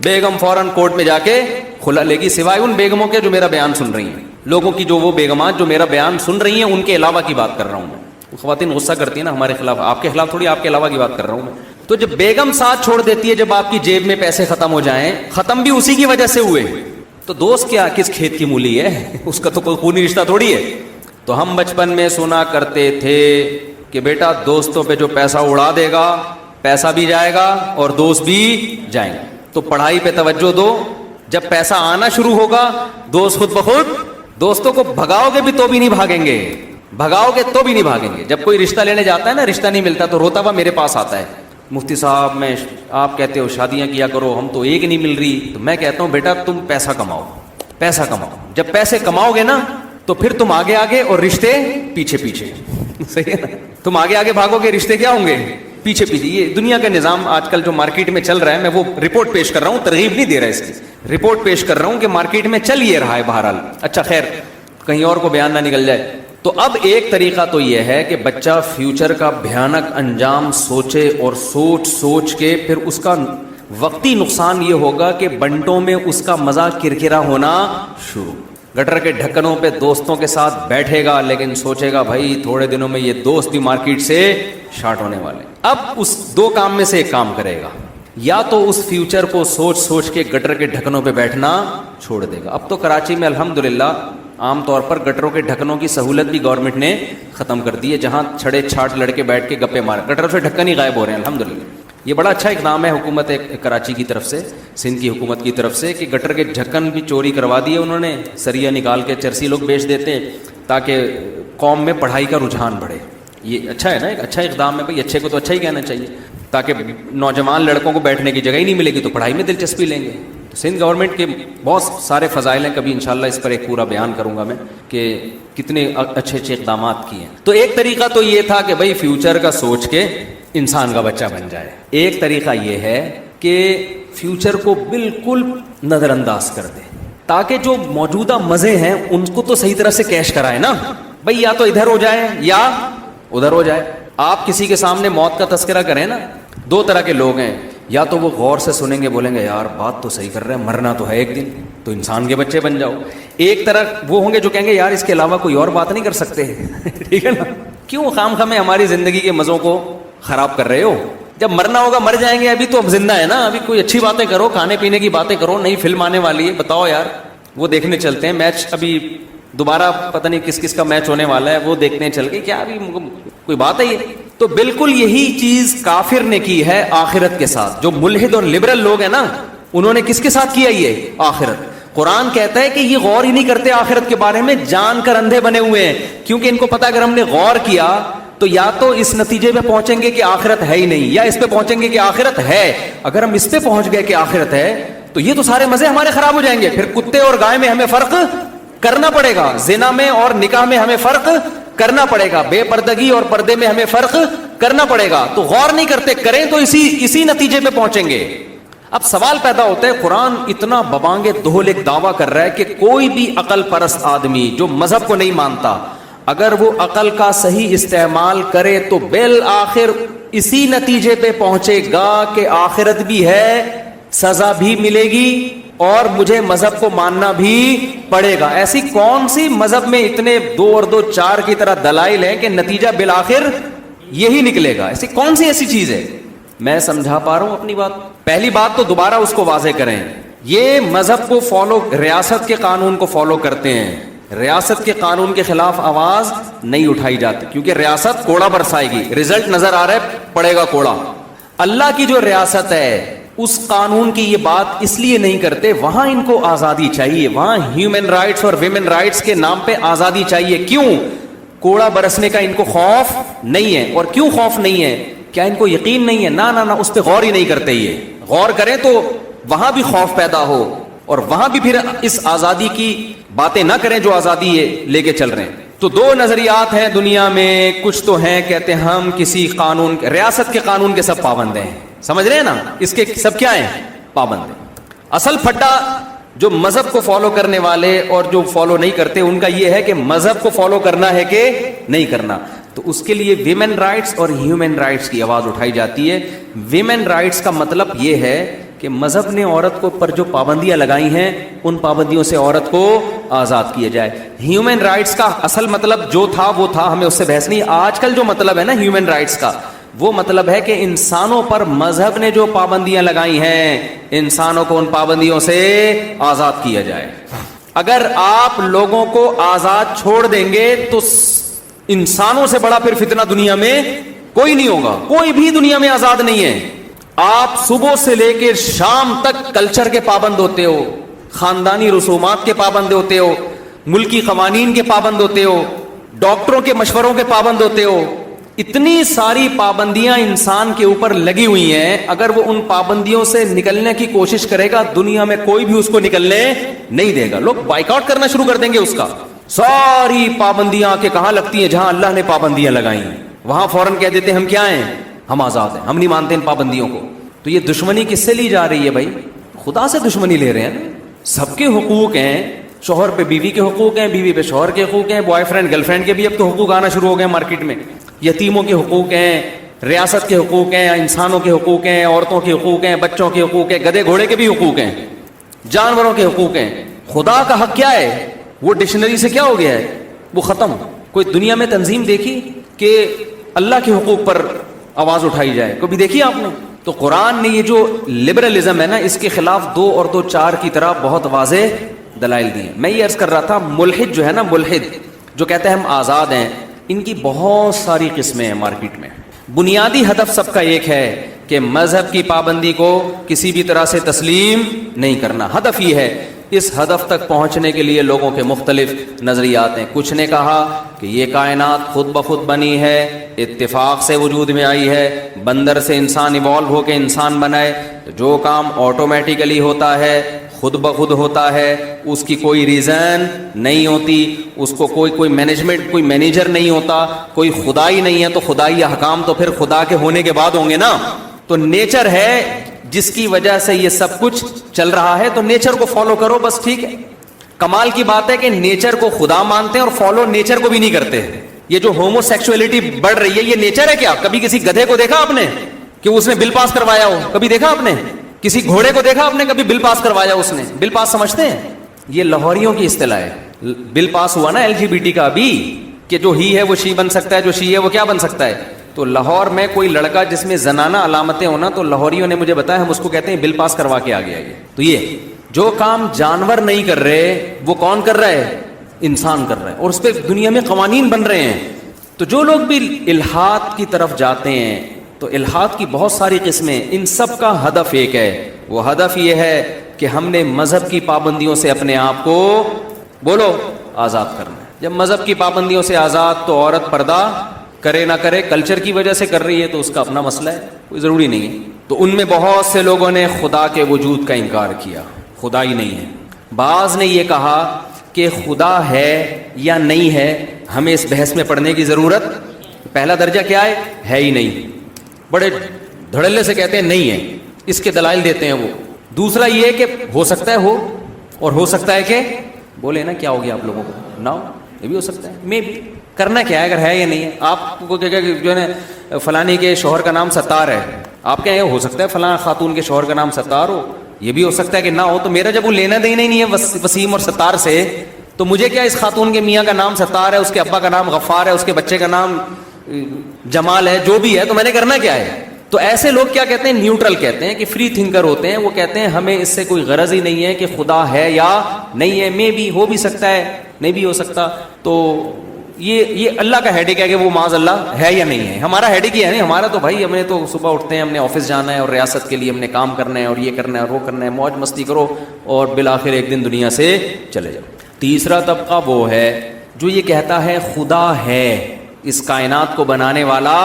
Speaker 1: بیگم فوراً کورٹ میں جا کے کھلا لے گی، سوائے ان بیگموں کے جو میرا بیان سن رہی ہیں. لوگوں کی جو وہ بیگمات جو میرا بیان سن رہی ہیں ان کے علاوہ کی بات کر رہا ہوں میں. خواتین غصہ کرتی ہیں نا ہمارے خلاف، آپ کے خلاف تھوڑی، آپ کے علاوہ کی بات کر رہا ہوں میں. تو جب بیگم ساتھ چھوڑ دیتی ہے، جب آپ کی جیب میں پیسے ختم ہو جائیں، ختم بھی اسی کی وجہ سے ہوئے، تو دوست کیا کس کھیت کی مولی ہے، اس کا تو کوئی خونی رشتہ تھوڑی ہے. تو ہم بچپن میں سنا کرتے تھے کہ بیٹا دوستوں پہ جو پیسہ اڑا دے گا، پیسہ بھی جائے گا اور دوست بھی جائیں گے، تو پڑھائی پہ توجہ دو. جب پیسہ آنا شروع ہوگا دوست خود بخود، دوستوں کو بھگاؤ گے بھی تو بھی نہیں بھاگیں گے، بھگاؤ گے تو بھی نہیں بھاگیں گے. جب کوئی رشتہ لینے جاتا ہے نا، رشتہ نہیں ملتا تو روتا ہوا میرے پاس آتا ہے، مفتی صاحب میں آپ کہتے ہو شادیاں کیا کرو، ہم تو ایک نہیں مل رہی. تو میں کہتا ہوں بیٹا تم پیسہ کماؤ، پیسہ کماؤ. جب پیسے کماؤ گے نا تو پھر تم آگے اور رشتے پیچھے. صحیح ہے نا؟ تم آگے بھاگو گے، رشتے کیا ہوں گے پیچھے. یہ دنیا کا نظام آج کل جو مارکیٹ میں چل رہا ہے، میں وہ رپورٹ پیش کر رہا ہوں، ترغیب نہیں دے رہا اس کی، رپورٹ پیش کر رہا ہوں کہ مارکیٹ میں چل یہ رہا ہے بہرحال. اچھا خیر، کہیں اور کو بیان نہ نکل جائے. تو اب ایک طریقہ تو یہ ہے کہ بچہ فیوچر کا بھیانک انجام سوچے اور سوچ کے پھر اس کا وقتی نقصان یہ ہوگا کہ بنٹوں میں اس کا مزہ کرکرا ہونا شروع. گٹر کے ڈھکنوں پہ دوستوں کے ساتھ بیٹھے گا لیکن سوچے گا بھائی تھوڑے دنوں میں یہ دوست بھی مارکیٹ سے شارٹ ہونے والے. اب اس دو کام میں سے ایک کام کرے گا، یا تو اس فیوچر کو سوچ کے گٹر کے ڈھکنوں پہ بیٹھنا چھوڑ دے گا. اب تو کراچی میں الحمدللہ عام طور پر گٹروں کے ڈھکنوں کی سہولت بھی گورنمنٹ نے ختم کر دی ہے، جہاں چھڑے چھاٹ لڑکے بیٹھ کے گپے مار، گٹر سے ڈھکن ہی غائب ہو رہے ہیں الحمدللہ. یہ بڑا اچھا اقدام ہے حکومت کراچی کی طرف سے، سندھ کی حکومت کی طرف سے، کہ گٹر کے ڈھکن بھی چوری کروا دیے انہوں نے، سریا نکال کے چرسی لوگ بیچ دیتے ہیں تاکہ قوم میں پڑھائی کا رجحان بڑھے. یہ اچھا ہے نا، ایک اچھا اقدام ہے. بھائی اچھے کو تو اچھا ہی کہنا چاہیے، تاکہ نوجوان لڑکوں کو بیٹھنے کی جگہ ہی نہیں ملے گی تو پڑھائی میں دلچسپی لیں گے. تو سندھ گورنمنٹ کے بہت سارے فضائل ہیں، کبھی انشاءاللہ اس پر ایک پورا بیان کروں گا میں کہ کتنے اچھے اقدامات کیے ہیں. تو ایک طریقہ تو یہ تھا کہ بھائی فیوچر کا سوچ کے انسان کا بچہ بن جائے. ایک طریقہ یہ ہے کہ فیوچر کو بالکل نظر انداز کر دے، تاکہ جو موجودہ مزے ہیں ان کو تو صحیح طرح سے کیش کرائے نا. بھائی یا تو ادھر ہو جائے یا ادھر ہو جائے. آپ کسی کے سامنے موت کا تذکرہ کریں نا، دو طرح کے لوگ ہیں، یا تو وہ غور سے سنیں گے، بولیں گے یار بات تو صحیح کر رہے ہیں، مرنا تو ہے ایک دن، تو انسان کے بچے بن جاؤ. ایک طرح وہ ہوں گے جو کہیں گے یار اس کے علاوہ کوئی اور بات نہیں کر سکتے. ٹھیک ہے نا؟ کیوں خام میں ہماری زندگی کے مزوں کو خراب کر رہے ہو؟ جب مرنا ہوگا مر جائیں گے، ابھی تو اب زندہ ہے نا، ابھی کوئی اچھی باتیں کرو، کھانے پینے کی باتیں کرو. نئی فلم آنے والی ہے، بتاؤ یار، وہ دیکھنے چلتے ہیں. میچ ابھی دوبارہ پتہ نہیں کس کا میچ ہونے والا ہے، وہ دیکھنے چل کے، کیا ابھی کوئی بات ہے یہ؟ تو بالکل یہی چیز کافر نے کی ہے آخرت کے ساتھ. جو ملحد اور لبرل لوگ ہیں نا، انہوں نے کس کے ساتھ کیا یہ؟ آخرت. قرآن کہتا ہے کہ یہ غور ہی نہیں کرتے آخرت کے بارے میں، جان کر اندھے بنے ہوئے ہیں، کیونکہ ان کو پتا اگر ہم نے غور کیا تو یا تو اس نتیجے پہ پہنچیں گے کہ آخرت ہے ہی نہیں، یا اس پہ پہنچیں گے کہ آخرت ہے. اگر ہم اس پہ پہنچ گئے کہ آخرت ہے تو یہ تو سارے مزے ہمارے خراب ہو جائیں گے. پھر کتے اور گائے میں ہمیں فرق کرنا پڑے گا، زنا میں اور نکاح میں ہمیں فرق کرنا پڑے گا، بے پردگی اور پردے میں ہمیں فرق کرنا پڑے گا. تو غور نہیں کرتے، کریں تو اسی نتیجے پہ پہنچیں گے. اب سوال پیدا ہوتا ہے، قرآن اتنا ببانگ دہل ایک دعویٰ کر رہا ہے کہ کوئی بھی عقل پرست آدمی جو مذہب کو نہیں مانتا، اگر وہ عقل کا صحیح استعمال کرے تو بالآخر اسی نتیجے پہ پہنچے گا کہ آخرت بھی ہے، سزا بھی ملے گی اور مجھے مذہب کو ماننا بھی پڑے گا. ایسی کون سی مذہب میں اتنے 2 اور 2 4 کی طرح دلائل ہیں کہ نتیجہ بالآخر یہی نکلے گا؟ ایسی کون سی ایسی چیز ہے؟ میں سمجھا پا رہا ہوں اپنی بات؟ پہلی بات تو دوبارہ اس کو واضح کریں، یہ مذہب کو فالو، ریاست کے قانون کو فالو کرتے ہیں، ریاست کے قانون کے خلاف آواز نہیں اٹھائی جاتی، کیونکہ ریاست کوڑا برسائے گی، رزلٹ نظر آ رہا ہے، پڑے گا کوڑا۔ اللہ کی جو ریاست ہے اس قانون کی یہ بات اس لیے نہیں کرتے، وہاں ان کو آزادی چاہیے، وہاں ہیومن رائٹس اور ویمن رائٹس کے نام پہ آزادی چاہیے۔ کیوں؟ کوڑا برسنے کا ان کو خوف نہیں ہے۔ اور کیوں خوف نہیں ہے؟ کیا ان کو یقین نہیں ہے؟ نہ اس پہ غور ہی نہیں کرتے۔ یہ غور کریں تو وہاں بھی خوف پیدا ہو، اور وہاں بھی پھر اس آزادی کی باتیں نہ کریں جو آزادی یہ لے کے چل رہے ہیں۔ تو دو نظریات ہیں دنیا میں، کچھ تو ہیں کہتے ہیں ہم کسی قانون، ریاست کے قانون کے سب پابند ہیں، سمجھ رہے ہیں نا، اس کے سب کیا ہیں؟ پابند ہیں۔ اصل پھڈا جو مذہب کو فالو کرنے والے اور جو فالو نہیں کرتے ان کا یہ ہے کہ مذہب کو فالو کرنا ہے کہ نہیں کرنا۔ تو اس کے لیے ویمن رائٹس اور ہیومن رائٹس کی آواز اٹھائی جاتی ہے۔ ویمن رائٹس کا مطلب یہ ہے کہ مذہب نے عورت کو پر جو پابندیاں لگائی ہیں ان پابندیوں سے عورت کو آزاد کیا جائے۔ ہیومن رائٹس کا اصل مطلب جو تھا وہ تھا، ہمیں اس سے بحث نہیں۔ آج کل جو مطلب ہے نا ہیومن رائٹس کا، وہ مطلب ہے کہ انسانوں پر مذہب نے جو پابندیاں لگائی ہیں انسانوں کو ان پابندیوں سے آزاد کیا جائے۔ اگر آپ لوگوں کو آزاد چھوڑ دیں گے تو انسانوں سے بڑا پھر فتنہ دنیا میں کوئی نہیں ہوگا۔ کوئی بھی دنیا میں آزاد نہیں ہے۔ آپ صبح سے لے کے شام تک کلچر کے پابند ہوتے ہو، خاندانی رسومات کے پابند ہوتے ہو، ملکی قوانین کے پابند ہوتے ہو، ڈاکٹروں کے مشوروں کے پابند ہوتے ہو۔ اتنی ساری پابندیاں انسان کے اوپر لگی ہوئی ہیں، اگر وہ ان پابندیوں سے نکلنے کی کوشش کرے گا دنیا میں کوئی بھی اس کو نکلنے نہیں دے گا۔ لوگ بائیکاٹ کرنا شروع کر دیں گے اس کا۔ ساری پابندیاں کہ کہاں لگتی ہیں؟ جہاں اللہ نے پابندیاں لگائی ہیں وہاں فوراً کہہ دیتے ہیں ہم کیا ہیں؟ ہم آزاد ہیں، ہم نہیں مانتے ان پابندیوں کو۔ تو یہ دشمنی کس سے لی جا رہی ہے بھائی؟ خدا سے دشمنی لے رہے ہیں۔ سب کے حقوق ہیں، شوہر پہ بیوی کے حقوق ہیں، بیوی پہ شوہر کے حقوق ہیں، بوائے فرینڈ گرل فرینڈ کے بھی اب تو حقوق آنا شروع ہو گئے مارکیٹ میں، یتیموں کے حقوق ہیں، ریاست کے حقوق ہیں، انسانوں کے حقوق ہیں، عورتوں کے حقوق ہیں، بچوں کے حقوق ہیں، گدھے گھوڑے کے بھی حقوق ہیں، جانوروں کے حقوق ہیں۔ خدا کا حق کیا ہے؟ وہ ڈکشنری سے کیا ہو گیا ہے؟ وہ ختم۔ کوئی دنیا میں تنظیم دیکھی کہ اللہ کے حقوق پر آواز اٹھائی جائے؟ کبھی دیکھی آپ نے؟ تو قرآن نے یہ جو لبرلزم ہے نا اس کے خلاف 2 اور 2 4 کی طرح بہت واضح دلائل دیے۔ میں یہ عرض کر رہا تھا ملحد جو ہے نا، ملحد جو کہتے ہیں ہم آزاد ہیں، ان کی بہت ساری قسمیں ہیں مارکیٹ میں۔ بنیادی ہدف سب کا ایک ہے کہ مذہب کی پابندی کو کسی بھی طرح سے تسلیم نہیں کرنا۔ ہدف یہ ہے۔ اس ہدف تک پہنچنے کے لیے لوگوں کے مختلف نظریات ہیں۔ کچھ نے کہا کہ یہ کائنات خود بخود بنی ہے، اتفاق سے وجود میں آئی ہے، بندر سے انسان ایوالو ہو کے انسان بنائے، جو کام آٹومیٹیکلی ہوتا ہے خود بخود ہوتا ہے، اس کی کوئی ریزن نہیں ہوتی، اس کو کوئی مینجمنٹ، کوئی مینیجر نہیں ہوتا، کوئی خدائی نہیں ہے، تو خدائی احکام تو پھر خدا کے ہونے کے بعد ہوں گے نا۔ تو نیچر ہے جس کی وجہ سے یہ سب کچھ چل رہا ہے، تو نیچر کو فالو کرو بس، ٹھیک ہے۔ کمال کی بات ہے کہ نیچر کو خدا مانتے ہیں اور فالو نیچر کو بھی نہیں کرتے۔ یہ جو ہومو سیکسولیٹی بڑھ رہی ہے یہ نیچر ہے کیا؟ کبھی کسی گدھے کو دیکھا آپ نے کہ اس نے بل پاس کروایا ہو؟ کبھی دیکھا آپ نے کسی گھوڑے کو دیکھا آپ نے کبھی بل پاس کروایا اس نے؟ بل پاس سمجھتے ہیں؟ یہ لاہوریوں کی اصطلاح ہے۔ بل پاس ہوا نا LGBT کا ابھی، کہ جو ہی ہے وہ شی بن سکتا ہے، جو شی ہے وہ کیا بن سکتا ہے۔ تو لاہور میں کوئی لڑکا جس میں زنانہ علامتیں ہونا، تو لاہوریوں نے مجھے بتایا ہم اس کو کہتے ہیں بل پاس کروا کے آ گیا یہ۔ تو یہ جو کام جانور نہیں کر رہے وہ کون کر رہا ہے؟ انسان کر رہا ہے، اور اس پہ دنیا میں قوانین بن رہے ہیں۔ تو جو لوگ بھی الحاد کی طرف جاتے ہیں، تو الحاد کی بہت ساری قسمیں، ان سب کا ہدف ایک ہے۔ وہ ہدف یہ ہے کہ ہم نے مذہب کی پابندیوں سے اپنے آپ کو بولو آزاد کرنا ہے۔ جب مذہب کی پابندیوں سے آزاد، تو عورت پردہ کرے نہ کرے، کلچر کی وجہ سے کر رہی ہے تو اس کا اپنا مسئلہ ہے، کوئی ضروری نہیں ہے۔ تو ان میں بہت سے لوگوں نے خدا کے وجود کا انکار کیا، خدا ہی نہیں ہے۔ بعض نے یہ کہا کہ خدا ہے یا نہیں ہے، ہمیں اس بحث میں پڑھنے کی ضرورت، پہلا درجہ کیا ہے ہی نہیں، بڑے دھڑلے سے کہتے ہیں نہیں ہے، اس کے دلائل دیتے ہیں وہ۔ دوسرا یہ کہ ہو سکتا ہے ہو، اور ہو سکتا ہے کہ بولے نا کیا ہو گیا آپ لوگوں کو، نہ ہو، یہ بھی ہو سکتا ہے، میں بھی کرنا کیا ہے اگر ہے یا نہیں ہے۔ آپ کو کیا جو ہے فلانی کے شوہر کا نام ستار ہے، آپ کیا ہو سکتا ہے فلاں خاتون کے شوہر کا نام ستار ہو، یہ بھی ہو سکتا ہے کہ نہ ہو۔ تو میرا جب وہ لینا دینا ہی نہیں ہے وسیم اور ستار سے، تو مجھے کیا اس خاتون کے میاں کا نام ستار ہے، اس کے ابا کا نام غفار ہے، اس کے بچے کا نام جمال ہے، جو بھی ہے، تو میں نے کرنا کیا ہے؟ تو ایسے لوگ کیا کہتے ہیں؟ نیوٹرل کہتے ہیں، کہ فری تھنکر ہوتے ہیں. وہ کہتے ہیں ہمیں اس سے کوئی غرض ہی نہیں ہے کہ خدا ہے یا نہیں ہے، میں بھی ہو بھی سکتا ہے نہیں بھی ہو سکتا. تو یہ اللہ کا ہیڈک ہے کہ وہ معاذ اللہ ہے یا نہیں ہے. ہمارا ہیڈک یہ ہے نہیں. ہمارا تو بھائی ہمیں تو صبح اٹھتے ہیں، ہم نے آفس جانا ہے اور ریاست کے لیے ہم نے کام کرنا ہے اور یہ کرنا ہے اور وہ کرنا ہے، موج مستی کرو اور بالآخر ایک دن دنیا سے چلے جاؤ. تیسرا طبقہ وہ ہے جو یہ کہتا ہے خدا ہے، اس کائنات کو بنانے والا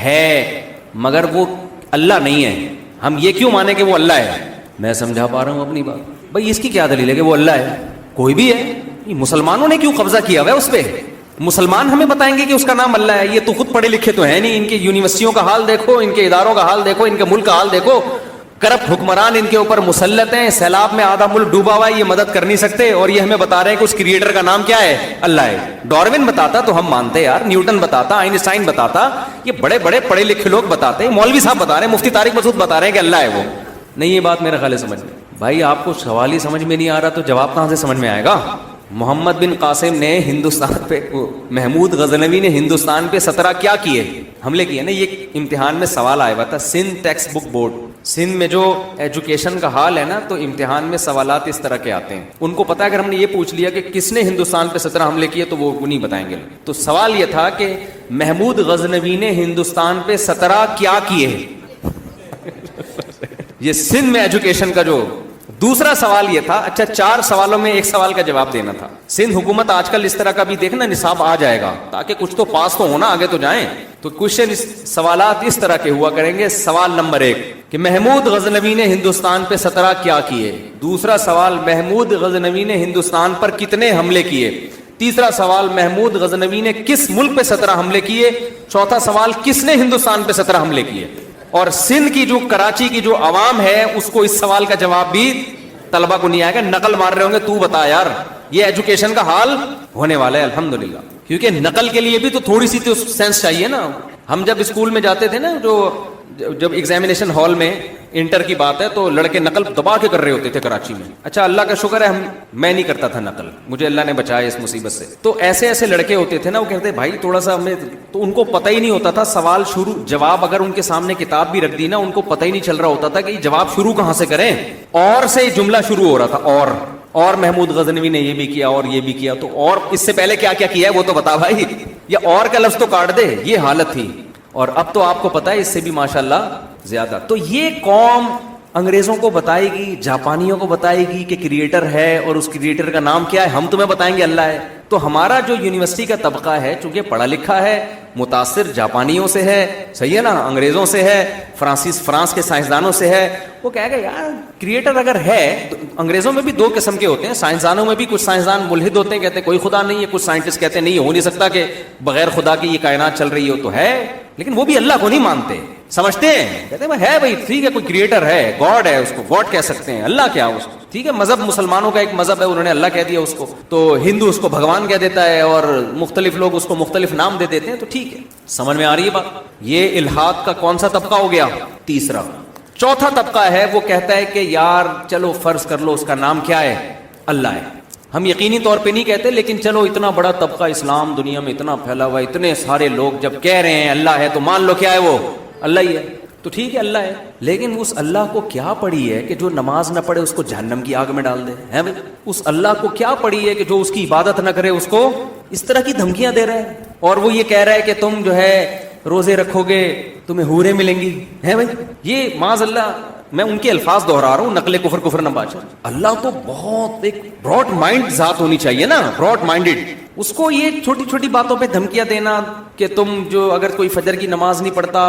Speaker 1: ہے، مگر وہ اللہ نہیں ہے. ہم یہ کیوں مانیں کہ وہ اللہ ہے؟ میں سمجھا پا رہا ہوں اپنی بات. بھائی اس کی کیا دلیل ہے کہ وہ اللہ ہے؟ کوئی بھی ہے. مسلمانوں نے کیوں قبضہ کیا ہوا ہے اس پہ؟ مسلمان ہمیں بتائیں گے کہ اس کا نام اللہ ہے. یہ تو خود پڑھے لکھے تو ہیں نہیں. ان کی یونیورسٹیوں کا حال دیکھو، ان کے اداروں کا حال دیکھو، ان کے ملک کا حال دیکھو. کرپٹ حکمران ان کے اوپر مسلط ہیں، سیلاب میں آدھا ملک ڈوبا ہوا ہے، یہ مدد کر نہیں سکتے، اور یہ ہمیں بتا رہے ہیں کہ اس کریٹر کا نام کیا ہے؟ اللہ ہے. ڈاروین بتاتا تو ہم مانتے یار، نیوٹن بتاتا، آئنسٹائن بتاتا، یہ بڑے بڑے پڑھے لکھے لوگ بتاتے ہیں، مولوی صاحب بتا رہے ہیں، مفتی طارق مسعود بتا رہے ہیں کہ اللہ ہے. وہ نہیں، یہ بات میرا خیال ہے سمجھ میں. بھائی آپ کو سوال ہی سمجھ میں نہیں آ رہا تو جواب کہاں سے سمجھ میں آئے گا؟ محمد بن قاسم نے ہندوستان پہ، محمود غزنوی نے ہندوستان پہ 17 کیا کیے؟ حملے کیے نا. یہ امتحان میں سوال آیا ہوا تھا. Sindh text book board, Sindh میں جو ایجوکیشن کا حال ہے نا، تو امتحان میں سوالات اس طرح کے آتے ہیں. ان کو پتا ہے اگر ہم نے یہ پوچھ لیا کہ کس نے ہندوستان پہ 17 حملے کیے تو وہ نہیں بتائیں گے. تو سوال یہ تھا کہ محمود غزنوی نے ہندوستان پہ 17 کیا کیے. یہ سندھ میں ایجوکیشن کا جو دوسرا سوال یہ تھا. اچھا 4 سوالوں میں ایک سوال کا جواب دینا تھا. سندھ حکومت آج کل اس طرح کا بھی دیکھنا نصاب آ جائے گا تاکہ کچھ تو پاس تو ہونا، آگے تو جائیں. تو کوشچن سوالات اس طرح کے ہوا کریں گے. سوال نمبر 1 کہ محمود غزنوی نے ہندوستان پہ 17 کیا کیے. دوسرا سوال محمود غزنوی نے ہندوستان پر کتنے حملے کیے. تیسرا سوال محمود غزنوی نے کس ملک پہ 17 حملے کیے. چوتھا سوال کس نے ہندوستان پہ 17 حملے کیے. اور سندھ کی جو کراچی کی جو عوام ہے اس کو اس سوال کا جواب بھی طلبہ کو نہیں آئے گا. نقل مار رہے ہوں گے تو بتا یار. یہ ایجوکیشن کا حال ہونے والا ہے الحمدللہ. کیونکہ نقل کے لیے بھی تو تھوڑی سی تو سینس چاہیے نا. ہم جب اسکول میں جاتے تھے نا، جب ایگزامینیشن ہال میں انٹر کی بات ہے تو لڑکے نقل دبا کے کر رہے ہوتے تھے کراچی میں. اچھا اللہ کا شکر ہے میں نہیں کرتا تھا نقل، مجھے اللہ نے بچایا اس مصیبت سے. تو ایسے ایسے لڑکے ہوتے تھے نا، وہ کہتے بھائی تھوڑا سا ہمیں، تو ان کو پتہ ہی نہیں ہوتا تھا سوال شروع جواب اگر ان کے سامنے کتاب بھی رکھ دی نا، ان کو پتہ ہی نہیں چل رہا ہوتا تھا کہ یہ جواب شروع کہاں سے کریں. اور سے جملہ شروع ہو رہا تھا، اور محمود غزنوی نے یہ بھی کیا اور یہ بھی کیا. تو اور اس سے پہلے کیا کیا کیا ہے وہ تو بتا بھائی. یہ اور کا لفظ تو کاٹ دے. یہ حالت تھی. اور اب تو آپ کو پتا ہے اس سے بھی ماشاءاللہ زیادہ. تو یہ قوم انگریزوں کو بتائے گی، جاپانیوں کو بتائے گی کہ کریٹر ہے اور اس کریٹر کا نام کیا ہے. ہم تمہیں بتائیں گے اللہ ہے. تو ہمارا جو یونیورسٹی کا طبقہ ہے چونکہ پڑھا لکھا ہے، متاثر جاپانیوں سے ہے، صحیح ہے نا، انگریزوں سے ہے، فرانس کے سائنسدانوں سے ہے. وہ کہے گا یار کریٹر اگر ہے، انگریزوں میں بھی 2 قسم کے ہوتے ہیں، سائنسدانوں میں بھی کچھ سائنسدان ملحد ہوتے ہیں، کہتے ہیں کوئی خدا نہیں ہے. کچھ سائنٹسٹ کہتے ہیں نہیں ہو نہیں سکتا کہ بغیر خدا کی یہ کائنات چل رہی ہو. تو ہے، لیکن وہ بھی اللہ کو نہیں مانتے، سمجھتے ہیں، کہتے ہیں ہے بھائی ٹھیک ہے کوئی کریٹر ہے، گاڈ ہے، اس کو گاڈ کہہ سکتے ہیں، اللہ کیا اس کو ٹھیک ہے. مذہب مسلمانوں کا ایک مذہب ہے، انہوں نے اللہ کہہ دیا اس کو. تو ہندو اس کو بھگوان کہہ دیتا ہے اور مختلف لوگ اس کو مختلف نام دے دیتے ہیں. تو ٹھیک ہے، سمجھ میں آ رہی ہے بات. یہ الحاد کا کون سا طبقہ ہو گیا؟ تیسرا. چوتھا طبقہ ہے وہ کہتا ہے کہ یار چلو فرض کر لو اس کا نام کیا ہے؟ اللہ ہے. ہم یقینی طور پہ نہیں کہتے، لیکن چلو اتنا بڑا طبقہ اسلام دنیا میں اتنا پھیلا ہوا ہے، اتنے سارے لوگ جب کہہ رہے ہیں اللہ ہے تو مان لو کیا ہے وہ؟ اللہ ہی ہے. تو ٹھیک ہے اللہ ہے، لیکن اس اللہ کو کیا پڑی ہے کہ جو نماز نہ پڑھے اس کو جہنم کی آگ میں ڈال دے ہیں بھائی؟ اس اللہ کو کیا پڑی ہے کہ جو اس کی عبادت نہ کرے اس کو اس طرح کی دھمکیاں دے رہے ہیں؟ اور وہ یہ کہہ رہا ہے کہ تم جو ہے روزے رکھو گے تمہیں حوریں ملیں گی ہیں بھائی. یہ معاذ اللہ، میں ان کے الفاظ دہرا رہا ہوں، نقل کفر نہ بادشاہ. اللہ تو بہت ایک براڈ مائنڈ ذات ہونی چاہیے نا، براڈ مائنڈڈ. اس کو یہ چھوٹی چھوٹی باتوں پہ دھمکیاں دینا کہ تم جو اگر کوئی فجر کی نماز نہیں پڑھتا،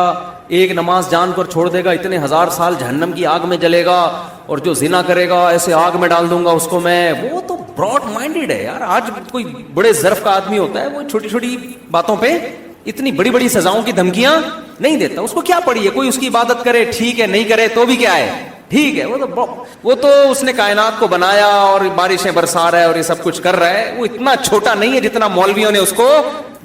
Speaker 1: ایک نماز جان کر چھوڑ دے گا اتنے 1000 سال جہنم کی آگ میں جلے گا، اور جو زنا کرے گا ایسے آگ میں ڈال دوں گا اس کو میں. وہ تو براڈ مائنڈڈ ہے یار. آج کوئی بڑے ظرف کا آدمی ہوتا ہے وہ چھوٹی چھوٹی باتوں پہ اتنی بڑی بڑی سزاؤں کی دھمکیاں نہیں دیتا. اس کو کیا پڑی ہے؟ کوئی اس کی عبادت کرے ٹھیک ہے، نہیں کرے تو بھی کیا ہے ٹھیک ہے. وہ تو اس نے کائنات کو بنایا اور بارشیں برسا رہا ہے اور یہ سب کچھ کر رہا ہے. وہ اتنا چھوٹا نہیں ہے جتنا مولویوں نے اس کو.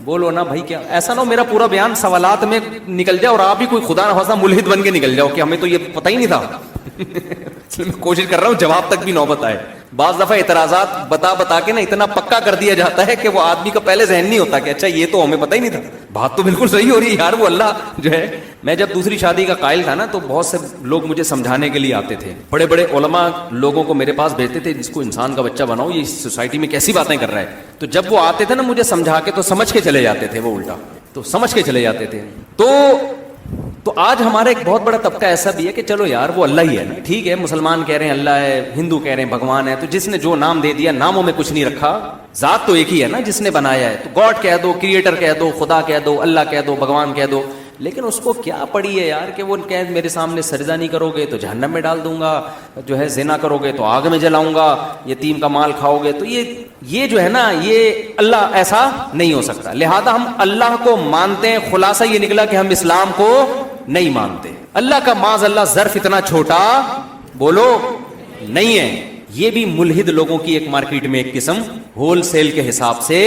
Speaker 1: بولو نا بھائی کیا ایسا نہ ہو میرا پورا بیان سوالات میں نکل جائے اور آپ بھی کوئی خدا نخواستہ ملحد بن کے نکل جاؤ کہ ہمیں تو یہ پتہ ہی نہیں تھا. میں کوشش کر رہا ہوں جواب تک بھی نوبت آئے. بعض دفعہ اعتراضات بتا کے نا اتنا پکا کر دیا جاتا ہے کہ وہ آدمی کا پہلے ذہن نہیں ہوتا کہ اچھا یہ تو ہمیں پتہ ہی نہیں تھا, بات تو بالکل صحیح ہو رہی ہے یار. وہ اللہ جو ہے, میں جب دوسری شادی کا قائل تھا نا تو بہت سے لوگ مجھے سمجھانے کے لیے آتے تھے, بڑے بڑے علماء لوگوں کو میرے پاس بھیجتے تھے, جس کو انسان کا بچہ بناؤ, یہ سوسائٹی میں کیسی باتیں کر رہا ہے. تو جب وہ آتے تھے نا مجھے سمجھا کے تو سمجھ کے چلے جاتے تھے, وہ الٹا تو سمجھ کے چلے جاتے تھے. تو آج ہمارا ایک بہت بڑا طبقہ ایسا بھی ہے کہ چلو یار وہ اللہ ہی ہے نا, ٹھیک ہے, مسلمان کہہ رہے ہیں اللہ ہے, ہندو کہہ رہے ہیں بھگوان ہے, تو جس نے جو نام دے دیا ناموں میں کچھ نہیں رکھا, ذات تو ایک ہی ہے نا جس نے بنایا ہے. تو گاڈ کہہ دو, کریٹر کہہ دو, خدا کہہ دو, اللہ کہہ دو, بھگوان کہہ دو, لیکن اس کو کیا پڑی ہے یار کہ وہ کہ میرے سامنے سجدہ نہیں کرو گے تو جہنم میں ڈال دوں گا, جو ہے زنا کرو گے تو آگ میں جلاؤں گا, یتیم کا مال کھاؤ گے تو یہ جو ہے نا یہ اللہ ایسا نہیں ہو سکتا. لہذا ہم اللہ کو مانتے ہیں, خلاصہ یہ نکلا کہ ہم اسلام کو نہیں مانتے. اللہ کا معاذ اللہ ظرف اتنا چھوٹا بولو نہیں ہے. یہ بھی ملحد لوگوں کی ایک مارکیٹ میں ایک قسم ہول سیل کے حساب سے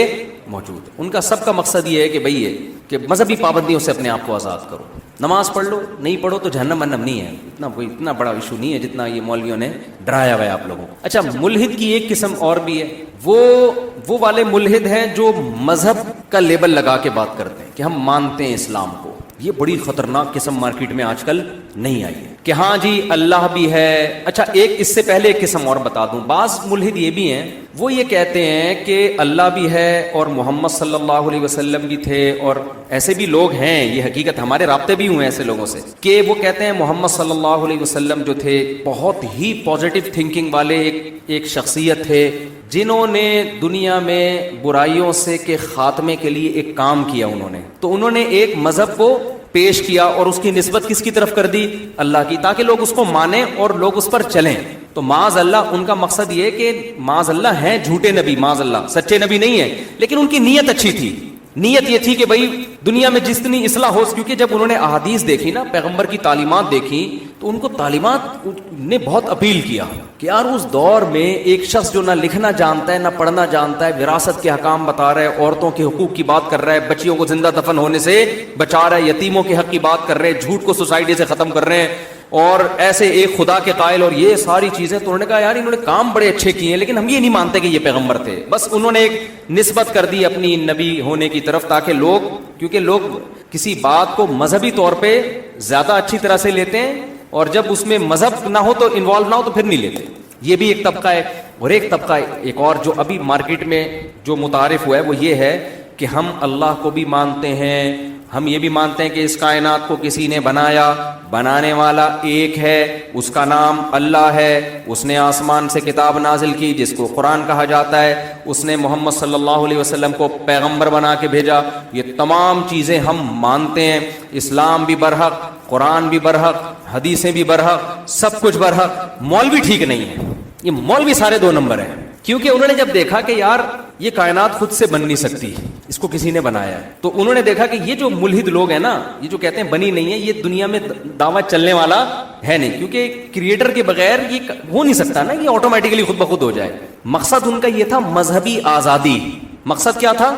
Speaker 1: موجود ہے. ان کا سب کا مقصد یہ ہے کہ بھئی یہ کہ مذہبی پابندیوں سے اپنے آپ کو آزاد کرو, نماز پڑھ لو, نہیں پڑھو تو جہنم ونم نہیں ہے. اتنا بڑا ایشو نہیں ہے جتنا یہ مولویوں نے ڈرایا ہوا ہے آپ لوگوں کو. اچھا, ملحد کی ایک قسم اور بھی ہے, وہ والے ملحد ہیں جو مذہب کا لیبل لگا کے بات کرتے ہیں کہ ہم مانتے ہیں اسلام کو. یہ بڑی خطرناک قسم مارکیٹ میں آج کل نہیں آئی ہے کہ ہاں جی اللہ بھی ہے. اچھا, ایک اس سے پہلے ایک قسم اور بتا دوں. بعض ملحد یہ بھی ہیں, وہ یہ کہتے ہیں کہ اللہ بھی ہے اور محمد صلی اللہ علیہ وسلم بھی تھے, اور ایسے بھی لوگ ہیں, یہ حقیقت, ہمارے رابطے بھی ہوئے ایسے لوگوں سے, کہ وہ کہتے ہیں محمد صلی اللہ علیہ وسلم جو تھے بہت ہی پازیٹیو تھنکنگ والے ایک شخصیت تھے, جنہوں نے دنیا میں برائیوں سے کے خاتمے کے لیے ایک کام کیا. انہوں نے ایک مذہب کو پیش کیا اور اس کی نسبت کس کی طرف کر دی, اللہ کی, تاکہ لوگ اس کو مانیں اور لوگ اس پر چلیں. تو معاذ اللہ ان کا مقصد یہ کہ معاذ اللہ ہیں جھوٹے نبی, معاذ اللہ سچے نبی نہیں ہیں, لیکن ان کی نیت اچھی تھی. نیت یہ تھی کہ بھائی دنیا میں جتنی اصلاح ہو, کیونکہ جب انہوں نے احادیث دیکھی نا, پیغمبر کی تعلیمات دیکھی, تو ان کو تعلیمات نے بہت اپیل کیا کہ یار اس دور میں ایک شخص جو نہ لکھنا جانتا ہے نہ پڑھنا جانتا ہے, وراثت کے حکام بتا رہا ہے, عورتوں کے حقوق کی بات کر رہا ہے, بچیوں کو زندہ دفن ہونے سے بچا رہا ہے, یتیموں کے حق کی بات کر رہے ہیں, جھوٹ کو سوسائٹی سے ختم کر رہے ہیں, اور ایسے ایک خدا کے قائل, اور یہ ساری چیزیں. تو انہوں نے کہا یار انہوں نے کام بڑے اچھے کیے ہیں, لیکن ہم یہ نہیں مانتے کہ یہ پیغمبر تھے. بس انہوں نے ایک نسبت کر دی اپنی نبی ہونے کی طرف, تاکہ لوگ, کیونکہ لوگ کسی بات کو مذہبی طور پہ زیادہ اچھی طرح سے لیتے ہیں, اور جب اس میں مذہب نہ ہو تو انوالو نہ ہو تو پھر نہیں لیتے. یہ بھی ایک طبقہ ہے. اور ایک طبقہ ایک اور جو ابھی مارکیٹ میں جو متعارف ہوا ہے وہ یہ ہے کہ ہم اللہ کو بھی مانتے ہیں, ہم یہ بھی مانتے ہیں کہ اس کائنات کو کسی نے بنایا, بنانے والا ایک ہے, اس کا نام اللہ ہے, اس نے آسمان سے کتاب نازل کی جس کو قرآن کہا جاتا ہے, اس نے محمد صلی اللہ علیہ وسلم کو پیغمبر بنا کے بھیجا. یہ تمام چیزیں ہم مانتے ہیں. اسلام بھی برحق, قرآن بھی برحق, حدیثیں بھی برحق, سب کچھ برحق. مولوی ٹھیک نہیں ہے, یہ مولوی سارے 2 نمبر ہیں, کیونکہ انہوں نے جب دیکھا کہ یار یہ کائنات خود سے بن نہیں سکتی, اس کو کسی نے بنایا ہے, تو انہوں نے دیکھا کہ یہ جو ملحد لوگ ہیں نا, یہ جو کہتے ہیں بنی نہیں ہے, یہ دنیا میں دعویٰ چلنے والا ہے نہیں, کیونکہ کریٹر کے بغیر یہ ہو نہیں سکتا نا کہ آٹومیٹکلی خود بخود ہو جائے. مقصد ان کا یہ تھا مذہبی آزادی. مقصد کیا تھا؟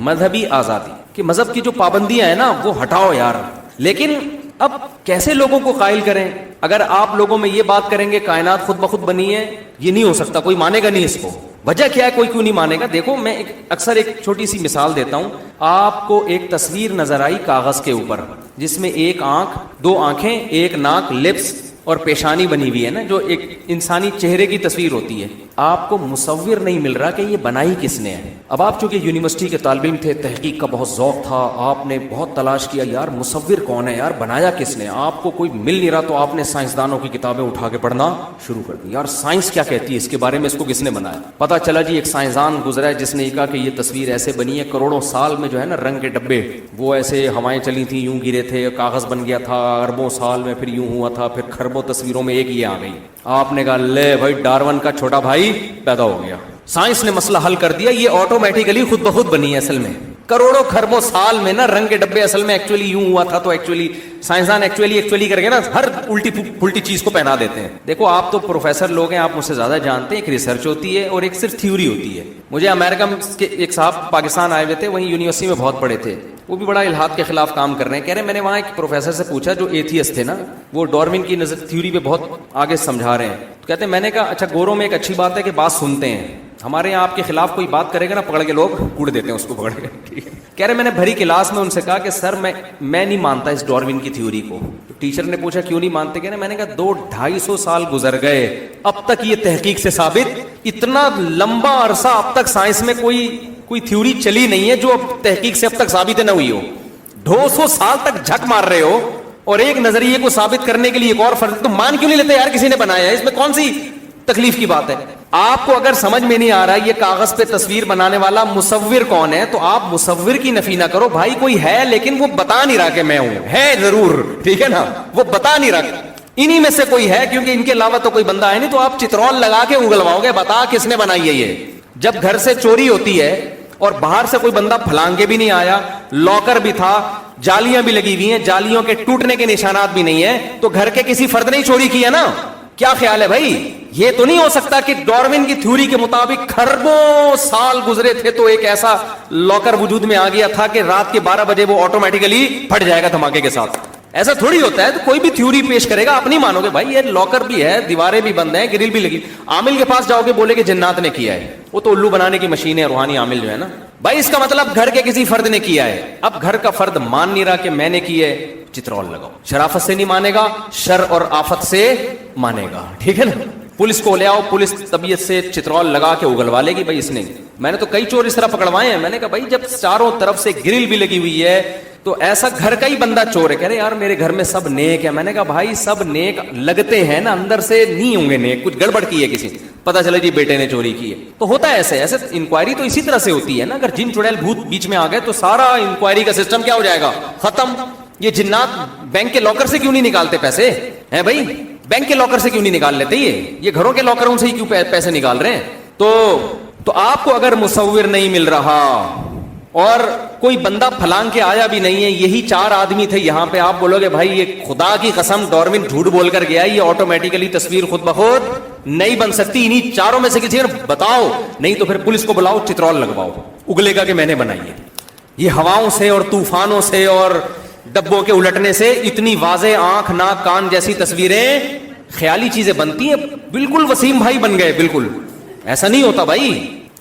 Speaker 1: مذہبی آزادی, کہ مذہب کی جو پابندیاں ہیں نا وہ ہٹاؤ یار. لیکن اب کیسے لوگوں کو قائل کریں؟ اگر آپ لوگوں میں یہ بات کریں گے کائنات خود بخود بنی ہے, یہ نہیں ہو سکتا, کوئی مانے گا نہیں اس کو. وجہ کیا ہے, کوئی کیوں نہیں مانے گا؟ دیکھو میں اکثر ایک چھوٹی سی مثال دیتا ہوں. آپ کو ایک تصویر نظر آئی کاغذ کے اوپر, جس میں ایک آنکھ, 2 آنکھیں, ایک ناک, لپس اور پیشانی بنی ہوئی ہے نا, جو ایک انسانی چہرے کی تصویر ہوتی ہے. آپ کو مصور نہیں مل رہا کہ یہ بنائی کس نے ہے. اب آپ چونکہ یونیورسٹی کے طالب علم تھے, تحقیق کا بہت ذوق تھا, آپ نے بہت تلاش کیا یار مصور کون ہے, یار بنایا کس نے, آپ کو کوئی مل نہیں رہا, تو آپ نے سائنسدانوں کی کتابیں اٹھا کے پڑھنا شروع کر دی. یار سائنس کیا کہتی ہے اس کے بارے میں, اس کو کس نے بنایا؟ پتا چلا جی ایک سائنسدان گزرا ہے جس نے یہ کہا کہ یہ تصویر ایسے بنی ہے, کروڑوں سال میں جو ہے نا رنگ کے ڈبے وہ ایسے ہوائیں چلی تھیں, یوں گرے تھے, کاغذ بن گیا تھا, اربوں سال میں پھر یوں ہوا تھا, پھر خربوں تصویروں میں ایک یہ آ گئی. آپ نے کہا لے بھائی ڈارون کا چھوٹا بھائی پیدا ہو گیا, سائنس نے مسئلہ حل کر دیا, یہ آٹومیٹیکلی خود بخود بنی ہے. اصل میں کروڑوں خربوں سال میں نا رنگ کے ڈبے اصل میں ایکچولی یوں ہوا تھا. تو ایکچولی سائنسدان ایکچولی کر کے نا ہر الٹی پلٹی چیز کو پہنا دیتے ہیں. دیکھو آپ تو پروفیسر لوگ ہیں, آپ مجھ سے زیادہ جانتے ہیں. ایک ریسرچ ہوتی ہے اور ایک صرف تھیوری ہوتی ہے. مجھے امریکہ کے ایک صاحب پاکستان آئے ہوئے تھے, وہیں یونیورسٹی میں بہت پڑھے تھے. وہ بھی بڑا الحاد کے خلاف کام کر رہے ہیں. کہہ رہے ہیں میں نے وہاں ایک پروفیسر سے پوچھا جو ایتھیسٹ تھے نا, وہ ڈارون کی تھیوری پہ بہت آگے سمجھا رہے ہیں. تو کہتے ہیں میں نے کہا اچھا گوروں میں ایک اچھی بات ہے کہ بات سنتے ہیں, ہمارے یہاں آپ کے خلاف کوئی بات کرے گا نا پکڑ کے لوگ کوڑ دیتے ہیں اس کو پکڑ کے. ٹھیک ہے. کہہ رہے میں نے بھری کلاس میں ان سے کہا کہ سر میں نہیں مانتا اس ڈارون کی تھیوری کو. ٹیچر نے پوچھا کیوں نہیں مانتے؟ کہہ رہے میں نے کہا 200-250 سال گزر گئے, اب تک یہ تحقیق سے ثابت, اتنا لمبا عرصہ اب تک سائنس میں کوئی تھیوری چلی نہیں ہے جو اب تحقیق سے اب تک ثابت نہ ہوئی ہو. 200 سال تک جھک مار رہے ہو اور ایک نظریے کو ثابت کرنے کے لیے ایک اور فرض, تو مان کیوں نہیں لیتے یار؟ کسی نے بنایا ہے, اس میں کون سی تکلیف کی بات ہے؟ آپ کو اگر سمجھ میں نہیں آ رہا یہ کاغذ پہ تصویر بنانے والا مصور کون ہے, تو آپ مصور کی نفی نہ کرو. بھائی کوئی ہے لیکن وہ بتا نہیں رہا کہ میں ہوں, ہے ضرور, ٹھیک ہے نا, وہ بتا نہیں رہا. انہی میں سے کوئی ہے, کیونکہ ان کے علاوہ تو کوئی بندہ ہے نہیں, تو آپ چترول لگا کے اگلواؤ گے, بتا کس نے بنائی ہے یہ. جب گھر سے چوری ہوتی ہے اور باہر سے کوئی بندہ پھلانگے بھی نہیں آیا, لاکر بھی تھا, جالیاں بھی لگی ہوئی ہیں, جالیوں کے ٹوٹنے کے نشانات بھی نہیں ہیں, تو گھر کے کسی فرد نے چوری کی ہے نا. کیا خیال ہے بھائی؟ یہ تو نہیں ہو سکتا کہ ڈارون کی تھیوری کے مطابق خربوں سال گزرے تھے تو ایک ایسا لاکر وجود میں آ گیا تھا کہ رات کے 12 بجے وہ آٹومیٹیکلی پھٹ جائے گا دھماکے کے ساتھ. ایسا تھوڑی ہوتا ہے. تو کوئی بھی تھیوری پیش کرے گا آپ نہیں مانو گے. بھائی یہ لاکر بھی ہے, دیواریں بھی بند ہیں, گرل بھی لگی. عامل کے پاس جاؤ گے بولے کہ جنات نے کیا ہے, وہ تو الو بنانے کی مشین ہے روحانی عامل جو ہے نا. بھائی اس کا مطلب گھر کے کسی فرد نے کیا ہے. اب گھر کا فرد مان نہیں رہا کہ میں نے کی ہے, چترول لگاؤ. شرافت سے نہیں مانے گا, شر اور آفت سے مانے گا, ٹھیک ہے نا. پولیس کو لے آؤ, پولیس طبیعت سے چترول لگا کے اگلوا لے گی. بھائی اس نے, میں نے تو کئی چور اس طرح پکڑوائے ہیں. میں نے کہا بھائی جب چاروں طرف سے گرل بھی لگی ہوئی ہے تو ایسا گھر کا ہی بندہ چور ہے. کہہ رہے یار میرے گھر میں سب نیک ہے. میں نے کہا بھائی سب نیک لگتے ہیں نا, اندر سے نہیں ہوں گے نیک, کچھ گڑبڑ کی ہے کسی, پتا چلا جی بیٹے نے چوری کی ہے. تو ہوتا ہے ایسے انکوائری تو اسی طرح سے ہوتی ہے نا. اگر جن چڑیل بھوت بیچ میں آ گئے تو سارا انکوائری کا سسٹم کیا ہو جائے گا, ختم. یہ جنات بینک کے لاکر سے کیوں نہیں نکالتے پیسے ہیں بھائی؟ بینک کے لاکر سے کیوں نہیں نکال لیتے؟ یہ گھروں کے لاکروں سے ہی کیوں پیسے نکال رہے ہیں؟ تو آپ کو اگر مصور نہیں مل رہا اور کوئی بندہ پھلانگ کے آیا بھی نہیں ہے, یہی 4 آدمی تھے یہاں پہ, آپ بولو گے بھائی یہ خدا کی قسم ڈارون جھوٹ بول کر گیا, یہ آٹومیٹیکلی تصویر خود بخود نہیں بن سکتی. انہی 4 میں سے کسی نے بتاؤ, نہیں تو پھر پولیس کو بلاؤ, چترول لگواؤ, اگلے گا کہ میں نے بنائی ہے. یہ ہواؤں سے اور طوفانوں سے اور ڈبوں کے الٹنے سے اتنی واضح آنکھ ناک کان جیسی تصویریں خیالی چیزیں بنتی ہیں. بالکل وسیم بھائی بن گئے, بالکل ایسا نہیں ہوتا بھائی.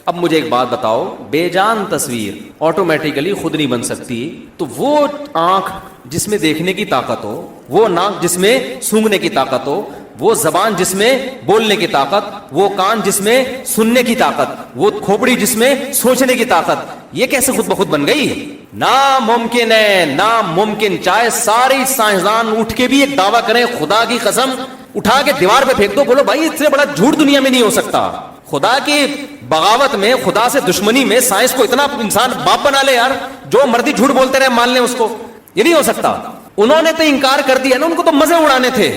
Speaker 1: اب مجھے ایک بات بتاؤ, بے جان تصویر آٹومیٹیکلی خود نہیں بن سکتی, تو وہ آنکھ جس میں دیکھنے کی طاقت ہو, وہ ناک جس میں سونگھنے کی طاقت ہو, وہ زبان جس میں بولنے کی طاقت, وہ کان جس میں سننے کی طاقت, وہ کھوپڑی جس میں سوچنے کی طاقت, یہ کیسے خود بخود بن گئی؟ ناممکن ہے, ناممکن. چاہے سارے سائنسدان اٹھ کے بھی ایک دعویٰ کریں, خدا کی قسم اٹھا کے دیوار پہ پھینک دو, بولو بھائی اس سے بڑا جھوٹ دنیا میں نہیں ہو سکتا. خدا کی بغاوت میں, خدا سے دشمنی میں سائنس کو اتنا انسان باپ بنا لے یار, جو مرضی جھوٹ بولتے رہے مان لیں اس کو, یہ نہیں ہو سکتا. انہوں نے تو انکار کر دیا نا, ان کو تو مزے اڑانے تھے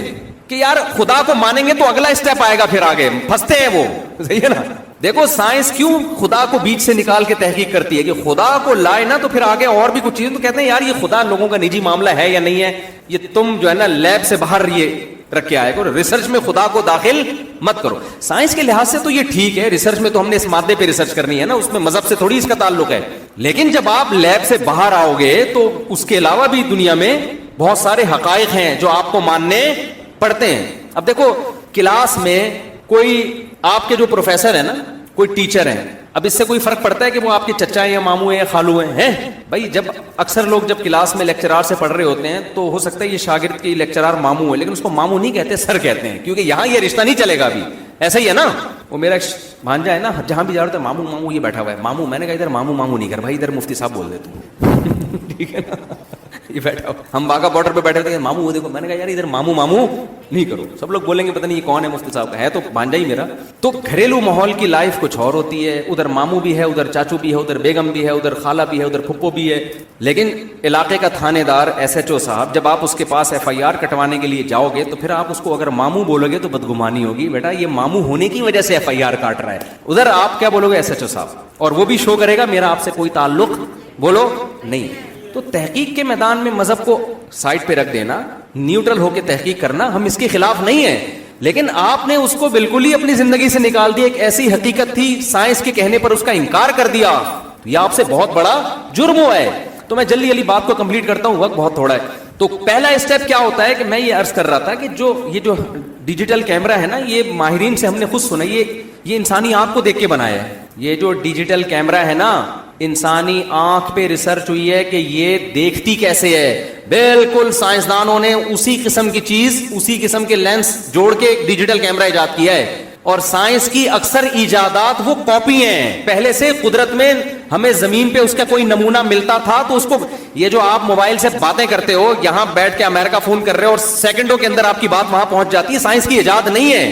Speaker 1: کہ یار خدا کو مانیں گے تو اگلا اسٹیپ آئے گا, پھر آگے پھنستے ہیں وہ, صحیح ہے نا. دیکھو سائنس کیوں خدا کو بیچ سے نکال کے تحقیق کرتی ہے کہ خدا کو لائے نا تو پھر آگے اور بھی کچھ چیزیں, تو کہتے ہیں یار یہ خدا لوگوں کا نجی معاملہ ہے یا نہیں ہے, یہ تم جو ہے نا لیب سے باہر یہ رکھ کے آئے گا, ریسرچ میں خدا کو داخل مت کرو. سائنس کے لحاظ سے تو یہ ٹھیک ہے, ریسرچ میں تو ہم نے اس مادے پہ ریسرچ کرنی ہے نا, اس میں مذہب سے تھوڑی اس کا تعلق ہے. لیکن جب آپ لیب سے باہر آؤ گے تو اس کے علاوہ بھی دنیا میں بہت سارے حقائق ہیں جو آپ کو ماننے پڑتے ہیں. اب دیکھو کلاس میں کوئی آپ کے جو پروفیسر ہے نا, کوئی ٹیچر ہیں, اب اس سے کوئی فرق پڑتا ہے کہ وہ آپ کے چچا ہیں یا ماموں ہیں یا خالو ہیں؟ بھائی جب اکثر لوگ جب کلاس میں لیکچرار سے پڑھ رہے ہوتے ہیں تو ہو سکتا ہے یہ شاگرد کی لیکچرار ماموں ہے, لیکن اس کو ماموں نہیں کہتے, سر کہتے ہیں, کیونکہ یہاں یہ رشتہ نہیں چلے گا ابھی. ایسا ہی ہے نا, وہ میرا بھانجا ہے نا, جہاں بھی جا رہا ہے ماموں ماموں یہ بیٹھا ہوا ہے, ماموں. میں نے کہا ادھر ماموں ماموں نہیں کر بھائی, ادھر مفتی صاحب بول دیتے, ٹھیک ہے نا, یہ بیٹھا ہو. ہم باغا بارڈر پہ بیٹھے تھے, ماموں وہ دیکھو. میں نے کہا یار ادھر ماموں ماموں نہیں کرو. سب لوگ بولیں گے پتہ نہیں یہ کون ہے مفتی صاحب کا, ہے تو بھانجا ہی میرا. تو گھریلو ماحول کی لائف کچھ اور ہوتی ہے, ادھر ماموں بھی ہے, ادھر چاچو بھی ہے, ادھر بیگم بھی ہے, ادھر خالہ بھی ہے, ادھر پھپھو بھی ہے. لیکن علاقے کا تھانے دار SHO صاحب, جب آپ اس کے پاس FIR کٹوانے کے لیے جاؤ گے تو پھر آپ اس کو اگر ماموں بولو گے تو بدگمانی ہوگی, بیٹا یہ ماموں ہونے کی وجہ سے FIR کاٹ رہا ہے. ادھر آپ کیا بولو گے, SHO صاحب, اور وہ بھی شو کرے گا میرا آپ سے کوئی تعلق بولو نہیں. تو تحقیق کے میدان میں مذہب کو سائڈ پہ رکھ دینا, نیوٹرل ہو کے تحقیق کرنا, ہم اس کے خلاف نہیں ہیں, لیکن آپ نے اس کو بالکل ہی اپنی زندگی سے نکال دیا. ایک ایسی حقیقت تھی, سائنس کے کہنے پر اس کا انکار کر دیا, یہ آپ سے بہت بڑا جرم ہوا ہے. تو تو میں جلدی بات کو کمپلیٹ کرتا ہوں, وقت بہت تھوڑا ہے. تو پہلا اسٹیپ کیا ہوتا ہے کہ میں یہ عرض کر رہا تھا کہ یہ جو ڈیجیٹل کیمرہ ہے نا, یہ ماہرین سے ہم نے خود سنا, یہ انسانی آنکھ کو دیکھ کے بنایا ہے. یہ جو ڈیجیٹل کیمرہ ہے نا, انسانی آنکھ پہ ریسرچ ہوئی ہے کہ یہ دیکھتی کیسے ہے. بالکل سائنسدانوں نے اسی قسم کی چیز, اسی قسم کے لینس جوڑ کے ایک ڈیجیٹل کیمرہ ایجاد کیا ہے. اور سائنس کی اکثر ایجادات وہ کاپی ہیں پہلے سے. قدرت میں ہمیں زمین پہ اس کا کوئی نمونہ ملتا تھا تو اس کو, یہ جو آپ موبائل سے باتیں کرتے ہو, یہاں بیٹھ کے امریکہ فون کر رہے ہو اور سیکنڈوں کے اندر آپ کی بات وہاں پہنچ جاتی ہے, سائنس کی ایجاد نہیں ہے.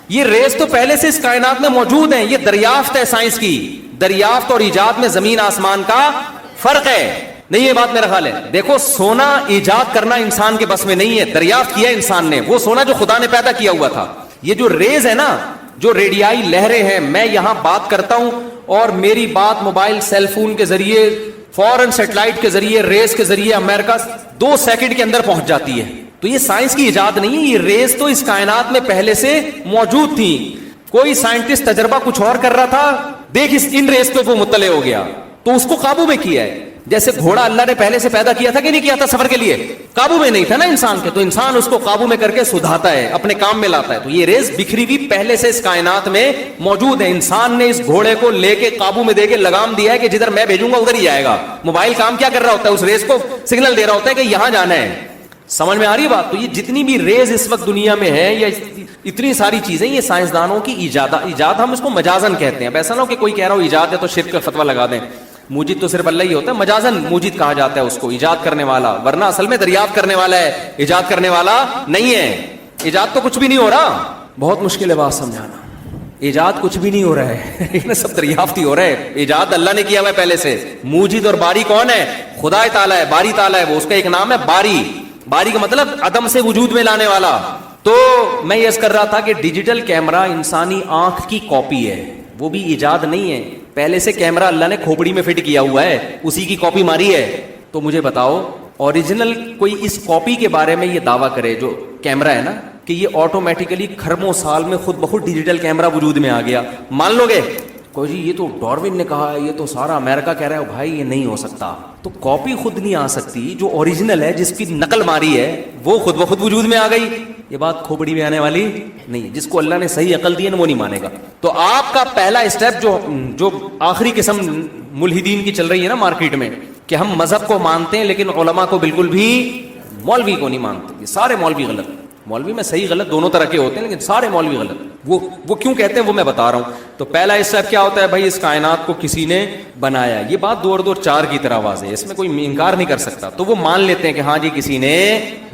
Speaker 1: یہ ریز تو پہلے سے اس کائنات میں موجود ہیں. یہ دریافت ہے سائنس کی. دریافت اور ایجاد میں زمین آسمان کا فرق ہے. نہیں, یہ بات میرا خیال ہے. دیکھو, سونا ایجاد کرنا انسان کے بس میں نہیں ہے, دریافت کیا انسان نے. وہ سونا جو خدا نے پیدا کیا ہوا تھا. یہ جو ریز ہے نا, جو ریڈیائی لہریں ہیں, میں یہاں بات کرتا ہوں اور میری بات موبائل سیل فون کے ذریعے, فورن سیٹلائٹ کے ذریعے, ریز کے ذریعے امریکہ 2 سیکنڈ کے اندر پہنچ جاتی ہے. تو یہ سائنس کی ایجاد نہیں ہے. یہ ریز تو اس کائنات میں پہلے سے موجود تھی. کوئی سائنٹسٹ تجربہ کچھ اور کر رہا تھا, دیکھ ان ریز پہ وہ مطلع ہو گیا تو اس کو قابو میں کیا ہے. جیسے گھوڑا اللہ نے پہلے سے پیدا کیا تھا کہ نہیں کیا تھا سفر کے لیے, قابو میں نہیں تھا نا انسان کے, تو انسان اس کو قابو میں کر کے سدھاتا ہے, اپنے کام میں لاتا ہے. تو یہ ریز بکھری ہوئی پہلے سے اس کائنات میں موجود ہے. انسان نے اس گھوڑے کو لے کے قابو میں دے کے لگام دیا ہے کہ جدھر میں بھیجوں گا ادھر ہی جائے گا. موبائل کام کیا کر رہا ہوتا ہے, اس ریز کو سگنل دے رہا ہوتا ہے کہ یہاں جانا ہے. سمجھ میں آ رہی بات؟ تو یہ جتنی بھی ریز اس وقت دنیا میں ہے, یا اتنی ساری چیزیں, یہ سائنسدانوں کی ایجاد ہم اس کو مجازن کہتے ہیں. اب ایسا نہ ہو کہ کوئی کہہ رہا ہو ایجاد ہے تو شرک کا فتویٰ لگا دیں. موجد تو صرف اللہ ہی ہوتا ہے, مجازن موجد کہا جاتا ہے اس کو, ایجاد کرنے والا. ورنہ اصل میں دریافت کرنے والا ہے, ایجاد کرنے والا نہیں ہے. ایجاد تو کچھ بھی نہیں ہو رہا. بہت مشکل ہے بات سمجھانا. ایجاد کچھ بھی نہیں ہو رہا ہے, سب دریافت ہی ہو رہا ہے. ایجاد اللہ نے کیا ہوا ہے پہلے سے. موجد اور باری کون ہے؟ خدا تعالیٰ ہے, باری تعالیٰ ہے. وہ اس کا ایک نام ہے باری. باری کا مطلب عدم سے وجود میں لانے والا. تو میں یہ کر رہا تھا کہ ڈیجیٹل کیمرہ انسانی آنکھ کی کاپی ہے, وہ بھی ایجاد نہیں ہے. پہلے سے کیمرہ اللہ نے کھوپڑی میں فٹ کیا ہوا ہے, اسی کی کاپی ماری ہے. تو مجھے بتاؤ, اوریجنل کوئی اس کاپی کے بارے میں یہ دعویٰ کرے جو کیمرہ ہے نا, کہ یہ آٹومیٹیکلی خربوں سال میں خود بخود ڈیجیٹل کیمرہ وجود میں آ گیا, مان لو گے؟ کوئی جی یہ تو ڈاروین نے کہا ہے, یہ تو سارا امریکہ کہہ رہا ہے. بھائی یہ نہیں ہو سکتا. تو کاپی خود نہیں آ سکتی, جو اوریجنل ہے جس کی نقل ماری ہے وہ خود بخود وجود میں آ گئی. یہ بات کھوپڑی میں آنے والی نہیں. جس کو اللہ نے صحیح عقل دی ہے وہ نہیں مانے گا. تو آپ کا پہلا اسٹیپ جو آخری قسم ملحدین کی چل رہی ہے نا مارکیٹ میں, کہ ہم مذہب کو مانتے ہیں لیکن علماء کو بالکل بھی, مولوی کو نہیں مانتے. یہ سارے مولوی غلط. مولوی میں صحیح غلط دونوں طرح کے ہوتے ہیں, لیکن سارے مولوی غلط. وہ کیوں کہتے ہیں وہ میں بتا رہا ہوں. تو پہلا اسٹیپ کیا ہوتا ہے بھائی, اس کائنات کو کسی نے بنایا. یہ بات 2 اور 2 4 کی طرح واضح ہے, اس میں کوئی انکار نہیں کر سکتا. تو وہ مان لیتے ہیں کہ ہاں جی کسی نے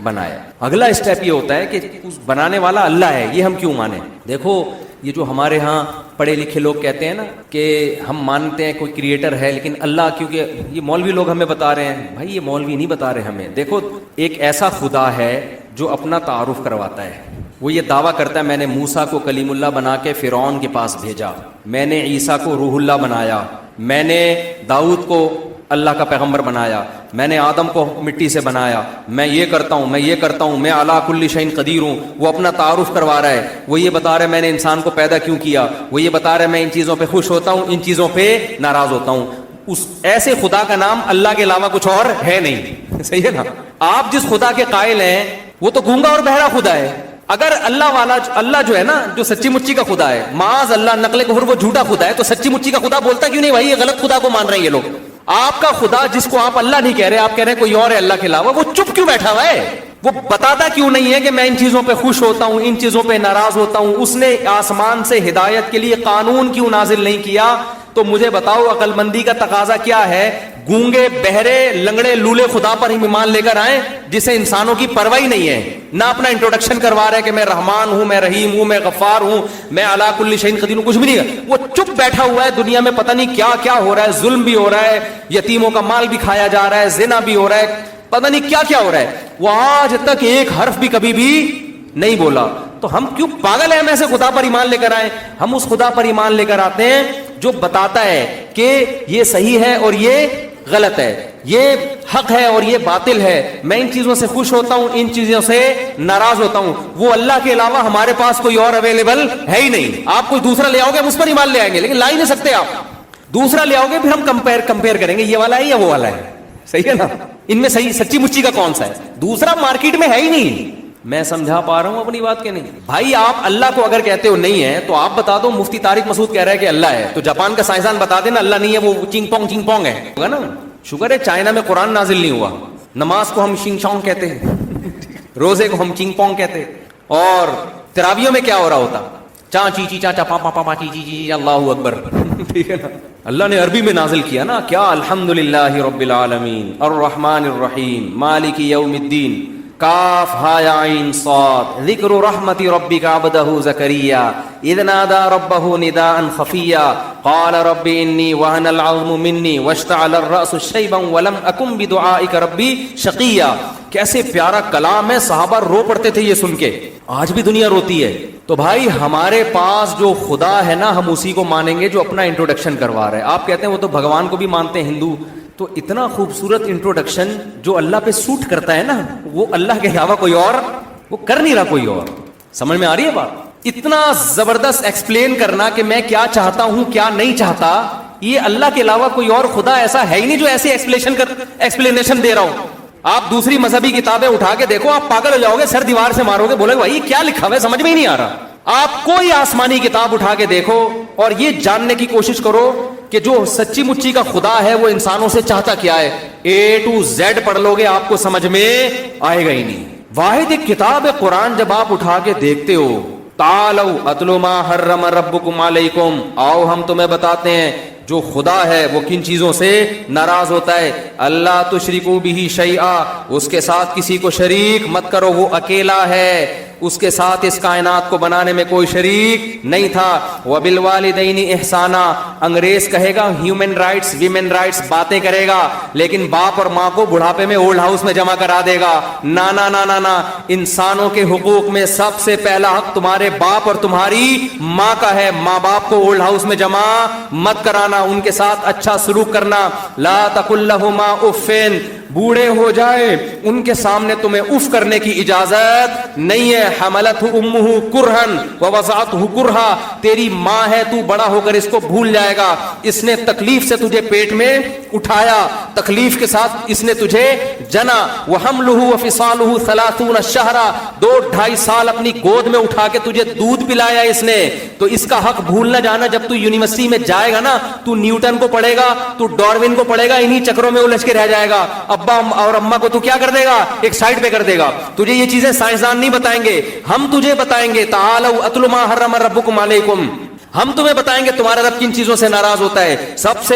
Speaker 1: بنایا. اگلا اسٹیپ یہ ہوتا ہے کہ اس بنانے والا اللہ ہے. یہ ہم کیوں مانیں؟ دیکھو, یہ جو ہمارے ہاں پڑھے لکھے لوگ کہتے ہیں نا کہ ہم مانتے ہیں کوئی کریٹر ہے لیکن اللہ, کیونکہ یہ مولوی لوگ ہمیں بتا رہے ہیں. بھائی یہ مولوی نہیں بتا رہے ہمیں. دیکھو, ایک ایسا خدا ہے جو اپنا تعارف کرواتا ہے. وہ یہ دعویٰ کرتا ہے میں نے موسیٰ کو کلیم اللہ بنا کے فرعون کے پاس بھیجا, میں نے عیسیٰ کو روح اللہ بنایا, میں نے داؤد کو اللہ کا پیغمبر بنایا, میں نے آدم کو مٹی سے بنایا, میں یہ کرتا ہوں, میں یہ کرتا ہوں, میں علی کل شیء قدیر ہوں. وہ اپنا تعارف کروا رہا ہے. وہ یہ بتا رہا ہے میں نے انسان کو پیدا کیوں کیا. وہ یہ بتا رہا ہے میں ان چیزوں پہ خوش ہوتا ہوں, ان چیزوں پہ ناراض ہوتا ہوں. اس ایسے خدا کا نام اللہ کے علاوہ کچھ اور ہے نہیں. صحیح ہے نا؟ آپ جس خدا کے قائل ہیں وہ تو گونگا اور بہرا خدا ہے. اگر اللہ والا, اللہ جو ہے نا جو سچی مچی کا خدا ہے, معاذ اللہ نقل کفر وہ جھوٹا خدا ہے, تو سچی مچی کا خدا بولتا کیوں نہیں؟ بھائی یہ غلط خدا کو مان رہے ہیں یہ لوگ. آپ کا خدا جس کو آپ اللہ نہیں کہہ رہے, آپ کہہ رہے ہیں کوئی اور ہے اللہ کے علاوہ, وہ چپ کیوں بیٹھا ہوا ہے؟ وہ بتاتا کیوں نہیں ہے کہ میں ان چیزوں پہ خوش ہوتا ہوں, ان چیزوں پہ ناراض ہوتا ہوں؟ اس نے آسمان سے ہدایت کے لیے قانون کیوں نازل نہیں کیا؟ تو مجھے بتاؤ عقل مندی کا تقاضا کیا ہے؟ گونگے بہرے لنگڑے لولے خدا پر ہی ایمان لے کر آئے جسے انسانوں کی پرواہ نہیں ہے, نہ اپنا انٹروڈکشن کروا رہے کہ میں رحمان ہوں, میں رحیم ہوں, میں غفار ہوں, میں علی کل شیء قدیر ہوں, کچھ بھی نہیں. وہ چپ بیٹھا ہوا ہے. دنیا میں پتہ نہیں کیا کیا ہو رہا ہے, ظلم بھی ہو رہا ہے, یتیموں کا مال بھی کھایا جا رہا ہے, زنا بھی ہو رہا ہے, پتہ نہیں کیا کیا ہو رہا ہے. وہ آج تک ایک حرف بھی کبھی بھی نہیں بولا. تو ہم کیوں پاگل ہیں ہم ایسے خدا پر ایمان لے کر آئے؟ ہم اس خدا پر ایمان لے کر آتے ہیں جو بتاتا ہے کہ یہ صحیح ہے اور یہ غلط ہے, یہ حق ہے اور یہ باطل ہے, میں ان چیزوں سے خوش ہوتا ہوں, ان چیزوں سے ناراض ہوتا ہوں. وہ اللہ کے علاوہ ہمارے پاس کوئی اور اویلیبل ہے ہی نہیں. آپ کوئی دوسرا لے آؤ گے ہم اس پر ایمان لے آئیں گے, لیکن لا ہی نہیں سکتے آپ. دوسرا لے آؤ گے پھر ہم کمپیئر کریں گے یہ والا ہے یا وہ والا ہے. صحیح ہے نا, ان میں صحیح سچی مچی کا کون سا ہے؟ دوسرا مارکیٹ میں ہے ہی نہیں. میں سمجھا پا رہا ہوں اپنی بات کہ نہیں؟ بھائی آپ اللہ کو اگر کہتے ہو نہیں ہے تو آپ بتا دو مفتی طارق مسعود کہہ رہا ہے کہ اللہ ہے, تو جاپان کا سائنسدان بتا دینا اللہ نہیں ہے, وہ چنگ پونگ ہے, ہوگا نا. شکر ہے چائنا میں قرآن نازل نہیں ہوا. نماز کو ہم شنگ چونگ کہتے ہیں, روزے کو ہم چنگ پونگ کہتے ہیں, اور تراویحوں میں کیا ہو رہا ہوتا؟ چا چی چی چا چا پا پا پا پا چی چی چی اللہ اکبر. ٹھیک ہے نا, اللہ نے عربی میں نازل کیا نا, کیا الحمدللہ رب العالمین الرحمن الرحیم مالک یوم الدین کاف ہا یا عین صاد ذکر رحمت ربک عبدہ زکریا اذ نادى ربه نداء خفیا قال رب انی وهن العظم منی واشتعل الرأس شیبا ولم اکن بدعائک ربی شقیا. کیسے پیارا کلام ہے, صحابہ رو پڑتے تھے یہ سن کے, آج بھی دنیا روتی ہے. تو بھائی ہمارے پاس جو خدا ہے نا, ہم اسی کو مانیں گے جو اپنا انٹروڈکشن کروا رہا ہے. آپ کہتے ہیں وہ تو بھگوان کو بھی مانتے ہیں ہندو, تو اتنا خوبصورت انٹروڈکشن جو اللہ پہ سوٹ کرتا ہے نا, وہ اللہ کے علاوہ کوئی اور وہ کر نہیں رہا کوئی اور. سمجھ میں آ رہی ہے بات؟ اتنا زبردست ایکسپلین کرنا کہ میں کیا چاہتا ہوں کیا نہیں چاہتا, یہ اللہ کے علاوہ کوئی اور خدا ایسا ہے ہی نہیں جو ایسی ایکسپلینیشن دے رہا ہوں. آپ دوسری مذہبی کتابیں اٹھا کے دیکھو, آپ پاگل ہو جاؤ گے, سر دیوار سے مارو گے, بولے بھائی کیا لکھا ہوا ہے سمجھ میں ہی نہیں آ رہا. آپ کوئی آسمانی کتاب اٹھا کے دیکھو اور یہ جاننے کی کوشش کرو کہ جو سچی مچی کا خدا ہے وہ انسانوں سے چاہتا کیا ہے. A to Z پڑھ لو گے آپ کو سمجھ میں آئے گا ہی نہیں. واحد ایک کتاب ہے قرآن, جب آپ اٹھا کے دیکھتے ہو, تعالوا اتلو ما حرم ربکم علیکم, آؤ ہم تمہیں بتاتے ہیں جو خدا ہے وہ کن چیزوں سے ناراض ہوتا ہے. اللہ تشرکوا بہ شیئا, اس کے ساتھ کسی کو شریک مت کرو, وہ اکیلا ہے, اس کے ساتھ اس کائنات کو بنانے میں کوئی شریک نہیں تھا. وبالوالدین احسانا, انگریز کہے گا ہیومن رائٹس ویمن رائٹس باتیں کرے گا, لیکن باپ اور ماں کو بڑھاپے میں اولڈ ہاؤس میں جمع کرا دے گا. نا نا نا نا نا, انسانوں کے حقوق میں سب سے پہلا حق تمہارے باپ اور تمہاری ماں کا ہے. ماں باپ کو اولڈ ہاؤس میں جمع مت کرانا, ان کے ساتھ اچھا سلوک کرنا. لا تقل لهما اف, بوڑھے ہو جائے ان کے سامنے تمہیں اف کرنے کی اجازت نہیں ہے. حملتہ امہ کرہن ووضعتہ کرہا, تیری ماں ہے, تو بڑا ہو کر اس کو بھول جائے گا, اس نے تکلیف سے تجھے پیٹ میں اٹھایا, تکلیف کے ساتھ اس نے تجھے جنا. وحملہ وفصالہ 30 شہرا, 2-2.5 سال اپنی گود میں اٹھا کے تجھے دودھ پلایا اس نے. تو اس کا حق بھول نہ جانا. جب تو یونیورسٹی میں جائے گا نا, تو نیوٹن کو پڑھے گا, تو ڈاروین کو پڑھے گا, انہی چکروں میں الجھ کے رہ جائے گا. ابا اور اماں کو تو کیا کر دے گا, ایک سائڈ پہ کر دے گا. تجھے یہ چیزیں سائنسدان نہیں بتائیں گے, ہم تجھے بتائیں گے. تعالوا اتل ما حرم ربکم علیکم, ہم تمہیں بتائیں گے تمہارا رب کن چیزوں سے ناراض ہوتا ہے. سب سے